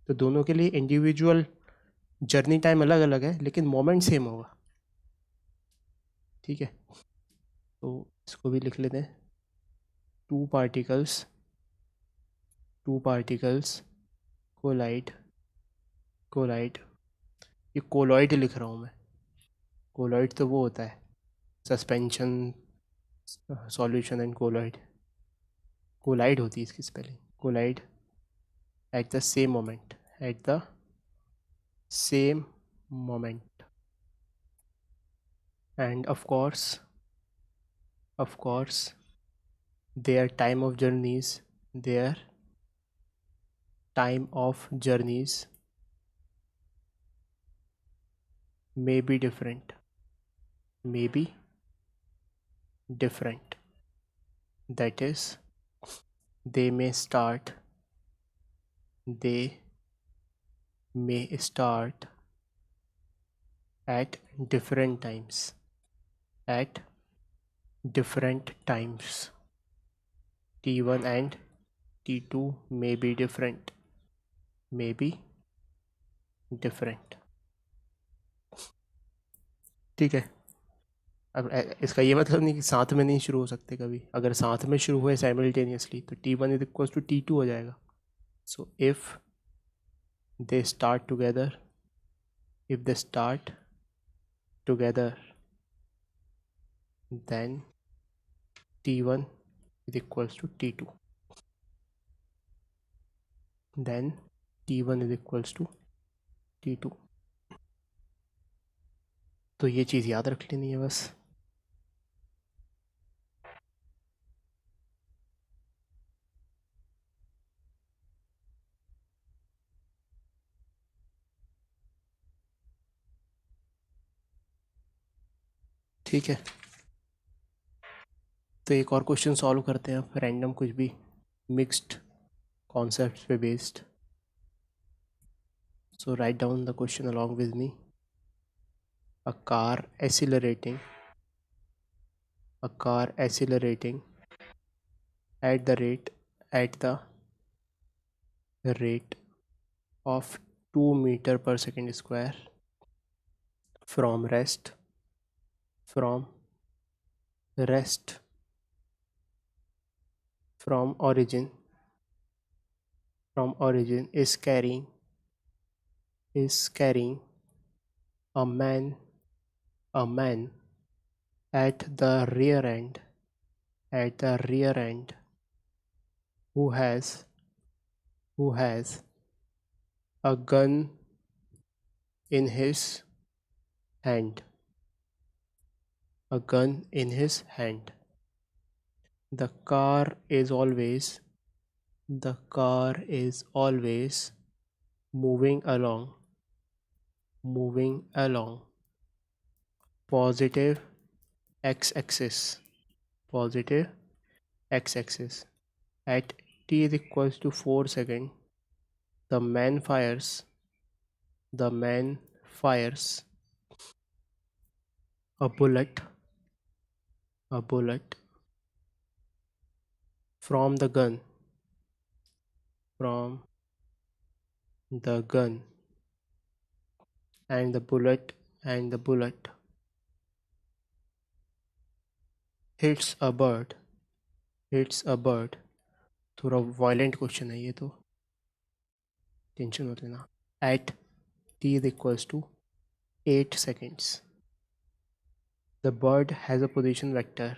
तो दोनों के लिए इंडिविजुअल जर्नी टाइम अलग अलग है लेकिन मोमेंट सेम होगा, ठीक है। तो इसको भी लिख लेते हैं। टू पार्टिकल्स कोलाइड, ये कोलॉइड लिख रहा हूँ मैं। कोलॉइड तो वो होता है सस्पेंशन सॉल्यूशन एंड कोलॉइड होती है इसकी spelling. Collide at the same moment and of course their time of journeys may be different, that is they may start at different times, T1 and T2 may be different, ठीक है। अब इसका ये मतलब नहीं कि साथ में नहीं शुरू हो सकते कभी, अगर साथ में शुरू हुए साइमल्टेनियसली तो T1 is equals to T2 हो जाएगा। So if they start together then t1 is equals to t2, then t1 is equals to t2। तो ये चीज़ याद रख लेनी है बस। ठीक है, तो एक और क्वेश्चन सॉल्व करते हैं अब, रैंडम कुछ भी, मिक्स्ड कॉन्सेप्ट्स पे based. So write down the question along with me. A car accelerating at the rate of 2 meter per second square from rest from origin is carrying a man at the rear end who has a gun in his hand. The car is always moving along positive x-axis at t is equals to 4 seconds. The man fires a bullet from the gun and the bullet hits a bird। थोड़ा वायलेंट क्वेश्चन है ये, तो टेंशन मत लेना। at t is equals to 8 seconds, the bird has a position vector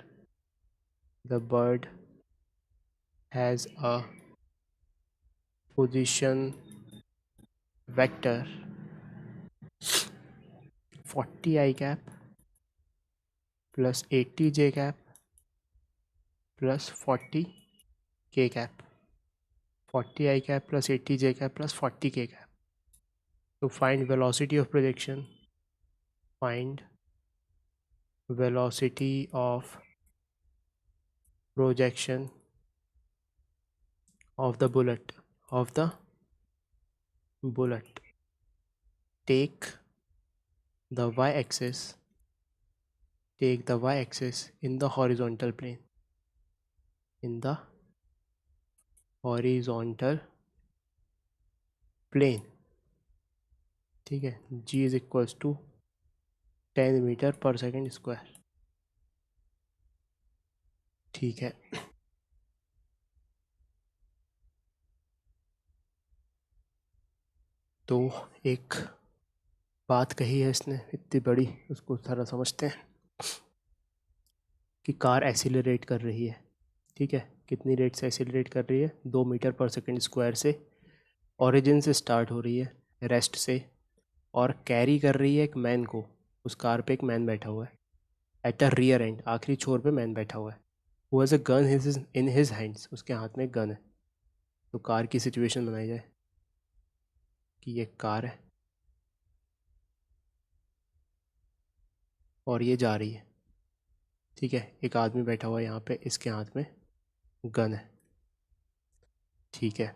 40 i cap plus 80 j cap plus 40 k cap, 40 i cap plus 80 j cap plus 40 k cap। to find velocity of projection, of the bullet take the y-axis in the horizontal plane, ठीक है। g is equals to 10 metre per second square, ठीक है। तो एक बात कही है इसने इतनी बड़ी, उसको थोड़ा समझते हैं कि कार एक्सीलरेट कर रही है, ठीक है। कितनी रेट से एक्सीलरेट कर रही है? 2 मीटर पर सेकेंड स्क्वायर से, ओरिजिन से स्टार्ट हो रही है, रेस्ट से, और कैरी कर रही है एक मैन को। उस कार पे एक मैन बैठा हुआ है, एट अ रियर एंड, आखिरी छोर पे मैन बैठा हुआ है। Who has a gun in his hands, उसके हाथ में एक गन है। तो कार की सिचुएशन बनाई जाए कि ये कार है और ये जा रही है, ठीक है। एक आदमी बैठा हुआ है यहाँ पे, इसके हाथ में गन है, ठीक है।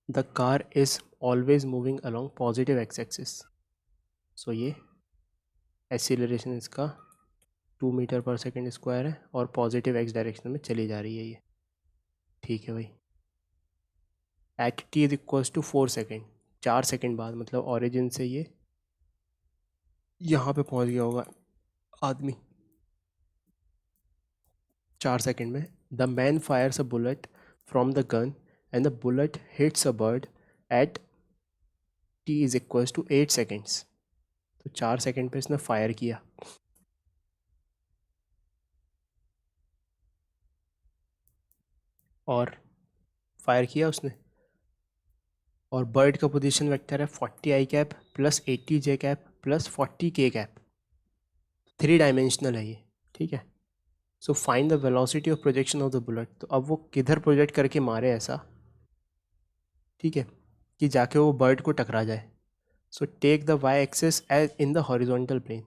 The car is always moving along positive X axis. So ये एक्सीलरेशन इसका 2 मीटर पर सेकेंड स्क्वायर है और पॉजिटिव एक्स डायरेक्शन में चली जा रही है ये, ठीक है भाई। At t is equals to 4 second, 4 second बाद, मतलब ओरिजिन से ये यहाँ पे पहुँच गया होगा आदमी 4 सेकेंड में। The man fires a bullet from the gun and the bullet hits a bird at t is equals to 8 seconds. तो 4 सेकेंड पे इसने फायर किया, और फायर किया उसने, और बर्ड का पोजीशन वेक्टर है 40 आई कैप प्लस 80 जे कैप प्लस 40 के कैप, 3 डायमेंशनल है ये, ठीक है। So find the velocity of projection of the bullet. तो अब वो किधर प्रोजेक्ट करके मारे ऐसा, ठीक है, कि जाके वो बर्ड को टकरा जाए। So take the y axis as in the horizontal plane.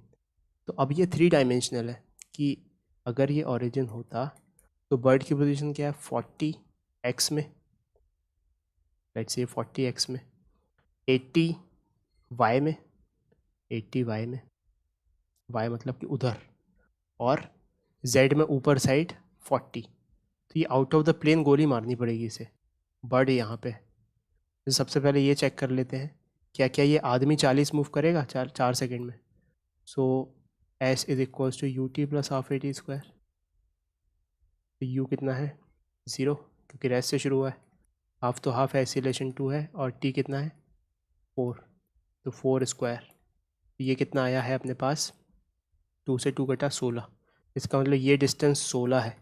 तो अब ये 3 डायमेंशनल है कि अगर ये ओरिजिन होता तो बर्ड की पोजीशन क्या है 40 एक्स में, लेट्स से 40 एक्स में, 80 वाई में, 80 वाई में, वाई मतलब कि उधर, और जेड में ऊपर साइड 40। तो ये आउट ऑफ द प्लेन गोली मारनी पड़ेगी इसे, बर्ड यहाँ पे। तो सबसे पहले ये चेक कर लेते हैं क्या क्या ये आदमी 40 मूव करेगा 4 सेकेंड में। So S is equals to U T plus half A T square. तो यू कितना है 0 क्योंकि रेस्ट से शुरू हुआ है, हाफ तो हाफ है एक्सीलरेशन 2 है, और टी कितना है 4, तो 4 स्क्वायर। तो ये कितना आया है अपने पास, 2 से 2 कटा 16, इसका मतलब ये डिस्टेंस 16 है।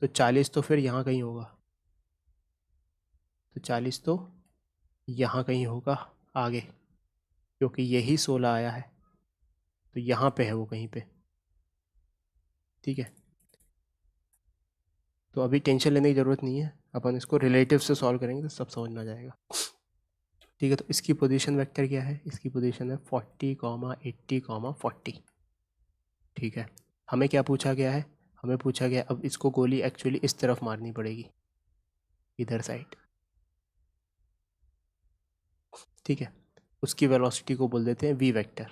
तो 40 तो फिर यहाँ कहीं होगा, तो 40 तो यहाँ कहीं होगा आगे, क्योंकि यही 16 आया है, तो यहाँ पे है वो कहीं पे, ठीक है। तो अभी टेंशन लेने की ज़रूरत नहीं है, अपन इसको रिलेटिव से सॉल्व करेंगे तो सब समझ में आ जाएगा, ठीक है। तो इसकी पोजीशन वेक्टर क्या है, इसकी पोजीशन है 40, 80, 40, ठीक है। हमें क्या पूछा गया है, हमें पूछा गया अब इसको गोली एक्चुअली इस तरफ मारनी पड़ेगी, इधर साइड, ठीक है। उसकी वेलोसिटी को बोल देते हैं वी वेक्टर,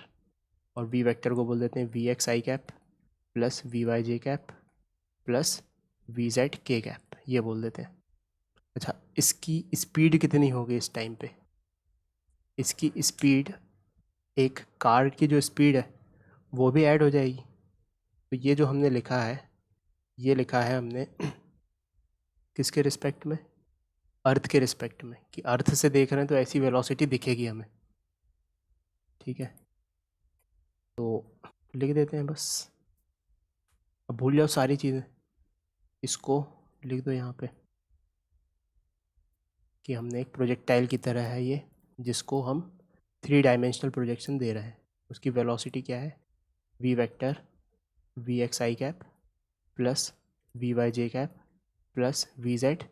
और वी वेक्टर को बोल देते हैं v x i cap plus v y j cap plus v z k cap, ये बोल देते हैं। अच्छा, इसकी स्पीड कितनी होगी इस टाइम पे, इसकी स्पीड एक कार की जो स्पीड है वो भी ऐड हो जाएगी। तो ये जो हमने लिखा है, ये लिखा है हमने किसके रिस्पेक्ट में, अर्थ के रिस्पेक्ट में, कि अर्थ से देख रहे हैं तो ऐसी वेलोसिटी दिखेगी हमें, ठीक है। तो लिख देते हैं बस, अब भूल जाओ सारी चीज़ें, इसको लिख दो यहाँ पे कि हमने एक प्रोजेक्टाइल की तरह है ये, जिसको हम 3 डायमेंशनल प्रोजेक्शन दे रहे हैं। उसकी वेलोसिटी क्या है, v vector v x i cap plus v y j cap plus v z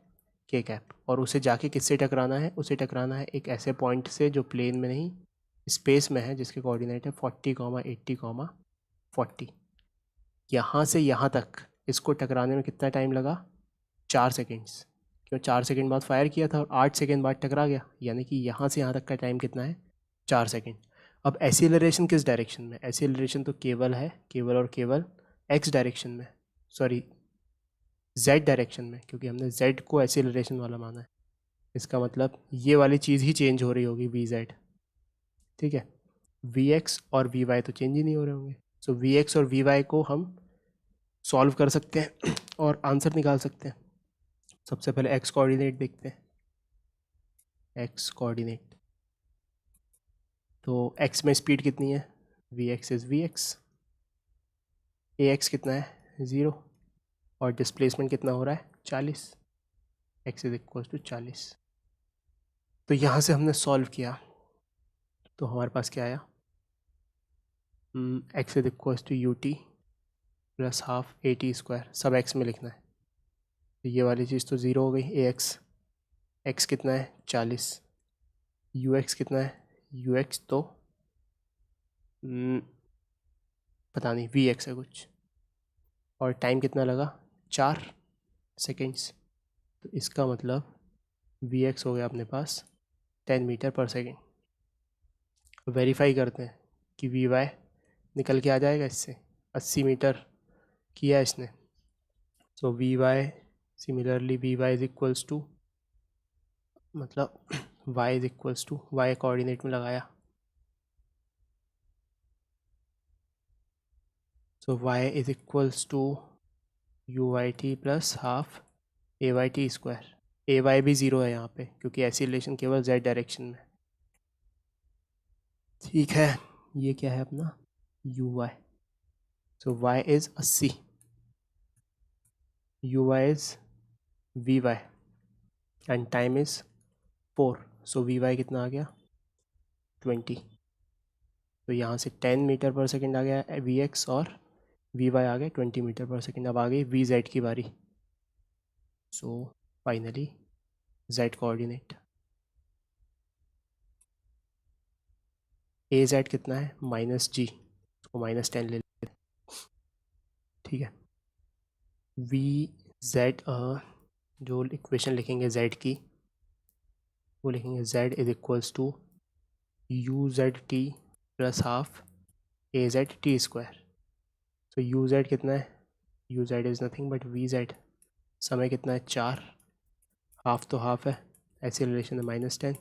k cap, और उसे जाके किससे टकराना है, उसे टकराना है एक ऐसे पॉइंट से जो प्लेन में नहीं स्पेस में है, जिसके कोऑर्डिनेट है 40, 80, 40। यहाँ से यहाँ तक इसको टकराने में कितना टाइम लगा, 4 सेकेंड्स, क्यों 4 सेकेंड बाद फायर किया था और 8 सेकेंड बाद टकरा गया, यानी कि यहाँ से यहाँ तक का टाइम कितना है 4 सेकेंड। अब एसिलरेशन किस डायरेक्शन में, एसिलरेशन तो केवल है, केवल और केवल एक्स डायरेक्शन में, सॉरी जेड डायरेक्शन में, क्योंकि हमने जेड को एसिलरेशन वाला माना है। इसका मतलब ये वाली चीज़ ही चेंज हो रही होगी वी जेड, ठीक है। वी एक्स और वी वाई तो चेंज ही नहीं हो रहे होंगे। सो वी एक्स और वी वाई को हम सॉल्व कर सकते हैं और आंसर निकाल सकते हैं। सबसे पहले एक्स कोऑर्डिनेट देखते हैं, एक्स कोऑर्डिनेट। तो एक्स में स्पीड कितनी है, v x is v x, a x कितना है 0, और डिस्प्लेसमेंट कितना हो रहा है 40, एक्स इज इक्वल टू 40। तो यहाँ से हमने सॉल्व किया तो हमारे पास क्या आया, x is equal to U T plus half A T square, सब एक्स में लिखना है। तो ये वाली चीज़ तो 0 हो गई, ए एक्स, एक्स कितना है 40, यू एक्स कितना है, यू एक्स तो पता नहीं, वी एक्स है कुछ, और टाइम कितना लगा 4 सेकेंड्स। तो इसका मतलब वी एक्स हो गया अपने पास 10 मीटर पर सेकेंड। वेरीफाई करते हैं कि वी वाई निकल के आ जाएगा इससे, 80 मीटर किया इसने। So we Y similarly V Y is equals to, मतलब Y is equals to, Y coordinate में लगाया, so Y is equals to U Y T plus half A Y T square. A Y भी 0 है यहाँ पे क्योंकि एसिलेशन केवल जेड डायरेक्शन में, ठीक है। ये क्या है अपना u y, so y is 80, u y is v y, and time is 4, so we y कितना आ गया 20। तो यहाँ से 10 मीटर पर सेकेंड आ गया वी एक्स और वी वाई आ गया 20 मीटर पर सेकेंड। अब आ गई वी जेड की बारी। So finally z coordinate a z कितना है -g, उसको -10 ले लेते, ठीक है। वी जेड जो इक्वेशन लिखेंगे जेड की वो लिखेंगे z is equals to u z t plus half a z t square. तो यू जेड कितना है, u z is nothing but v z, समय कितना है 4, हाफ तो हाफ है, ऐसे रिलेशन है -10,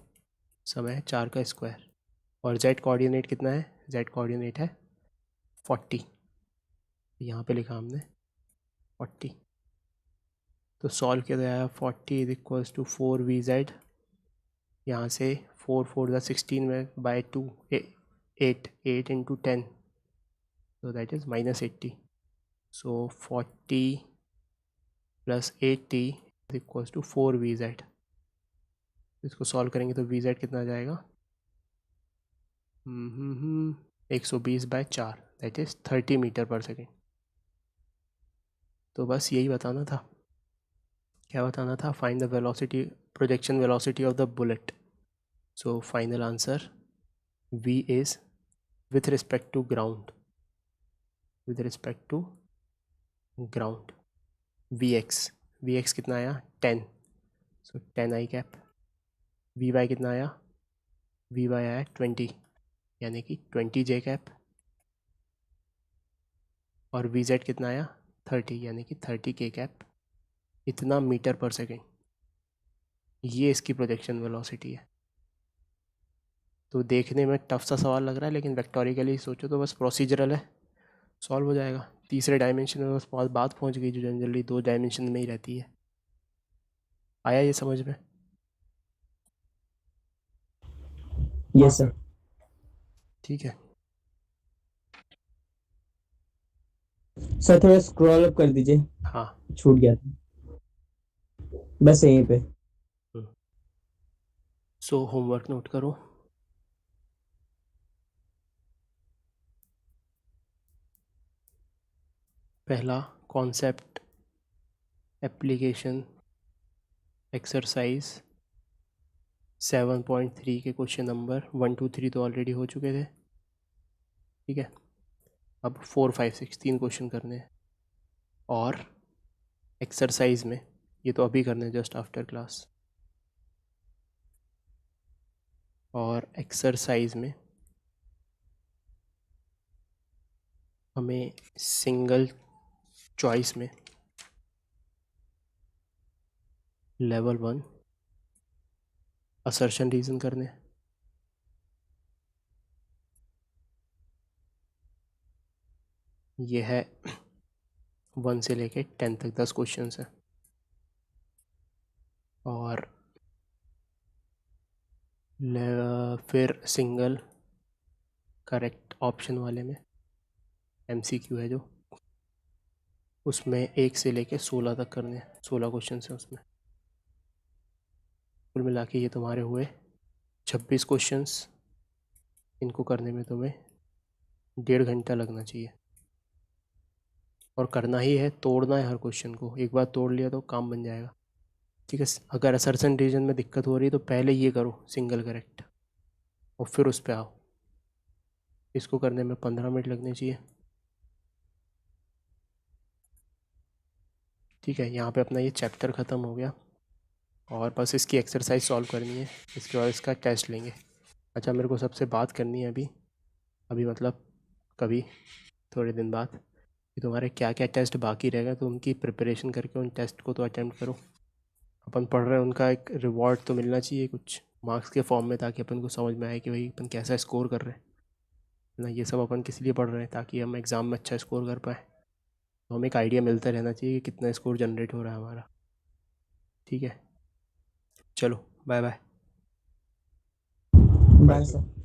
समय है 4 का स्क्वायर। और जेड कोऑर्डिनेट कितना है, जेड कोऑर्डिनेट है 40, यहाँ पे लिखा हमने 40। तो सॉल्व किया गया 40 is equals to 4 v z, यहाँ से 4 4 ज़ा 16 में by 2 8 into 10, so that is -80. So 40 plus 80 is equals to 4 v z. इसको सॉल्व करेंगे तो वी जेड कितना आ जाएगा 120/4, that is 30 meter per second. तो बस यही बताना था। क्या बताना था, find the velocity, projection velocity of the bullet. So final answer v is with respect to ground, with respect to ground, vx कितना आया 10, सो 10 आई कैप। vy कितना आया, vy आया 20, यानी कि 20 जे कैप। और vz कितना आया 30, यानी कि 30 के कैप। इतना मीटर पर सेकेंड, ये इसकी प्रोजेक्शन वेलोसिटी है। तो देखने में टफ सा सवाल लग रहा है, लेकिन वेक्टोरिकली सोचो तो बस प्रोसीजरल है, सॉल्व हो जाएगा। तीसरे डायमेंशन में बस बहुत बात पहुंच गई जो जनरली 2 डायमेंशन में ही रहती है। आया ये समझ में? Yes sir. ठीक है, सर थोड़ा स्क्रॉल अप कर दीजिए, हाँ। छूट गया था बस यहीं पे। सो होमवर्क नोट करो। पहला कॉन्सेप्ट, एप्लीकेशन, एक्सरसाइज 7.3 के क्वेश्चन नंबर 1 2 3 तो ऑलरेडी हो चुके थे, ठीक है। अब 4 5 6 3 क्वेश्चन करने हैं। और एक्सरसाइज में ये तो अभी करने हैं जस्ट आफ्टर क्लास। और एक्सरसाइज में हमें सिंगल चॉइस में लेवल 1 असर्शन रीजन करने हैं। ये है 1 से लेके 10 तक 10 क्वेश्चन हैं। और फिर सिंगल करेक्ट ऑप्शन वाले में MCQ है जो, उसमें 1 से लेके 16 तक करने हैं, 16 क्वेश्चन हैं उसमें। कुल मिला के ये तुम्हारे हुए 26 क्वेश्चंस। इनको करने में तुम्हें 1.5 घंटा लगना चाहिए। और करना ही है, तोड़ना है हर क्वेश्चन को, एक बार तोड़ लिया तो काम बन जाएगा, ठीक है। अगर असर्शन रीजन में दिक्कत हो रही है तो पहले ये करो सिंगल करेक्ट, और फिर उस पर आओ। इसको करने में 15 मिनट लगने चाहिए, ठीक है। यहाँ पे अपना ये चैप्टर ख़त्म हो गया और बस इसकी एक्सरसाइज सॉल्व करनी है, इसके बाद इसका टेस्ट लेंगे। अच्छा, मेरे को सबसे बात करनी है अभी मतलब कभी थोड़े दिन बाद, कि तुम्हारे क्या क्या टेस्ट बाकी रहेगा, तो उनकी प्रिपरेशन करके उन टेस्ट को तो अटेम्प्ट करो। अपन पढ़ रहे हैं, उनका एक रिवॉर्ड तो मिलना चाहिए कुछ मार्क्स के फॉर्म में, ताकि अपन को समझ में आए कि भाई अपन कैसा स्कोर कर रहे हैं ना। ये सब अपन किस लिए पढ़ रहे हैं, ताकि हम एग्ज़ाम में अच्छा स्कोर कर पाए। तो हमें एक आइडिया मिलता रहना चाहिए कि कितना स्कोर जनरेट हो रहा है हमारा, ठीक है। चलो बाय बाय। Bye sir.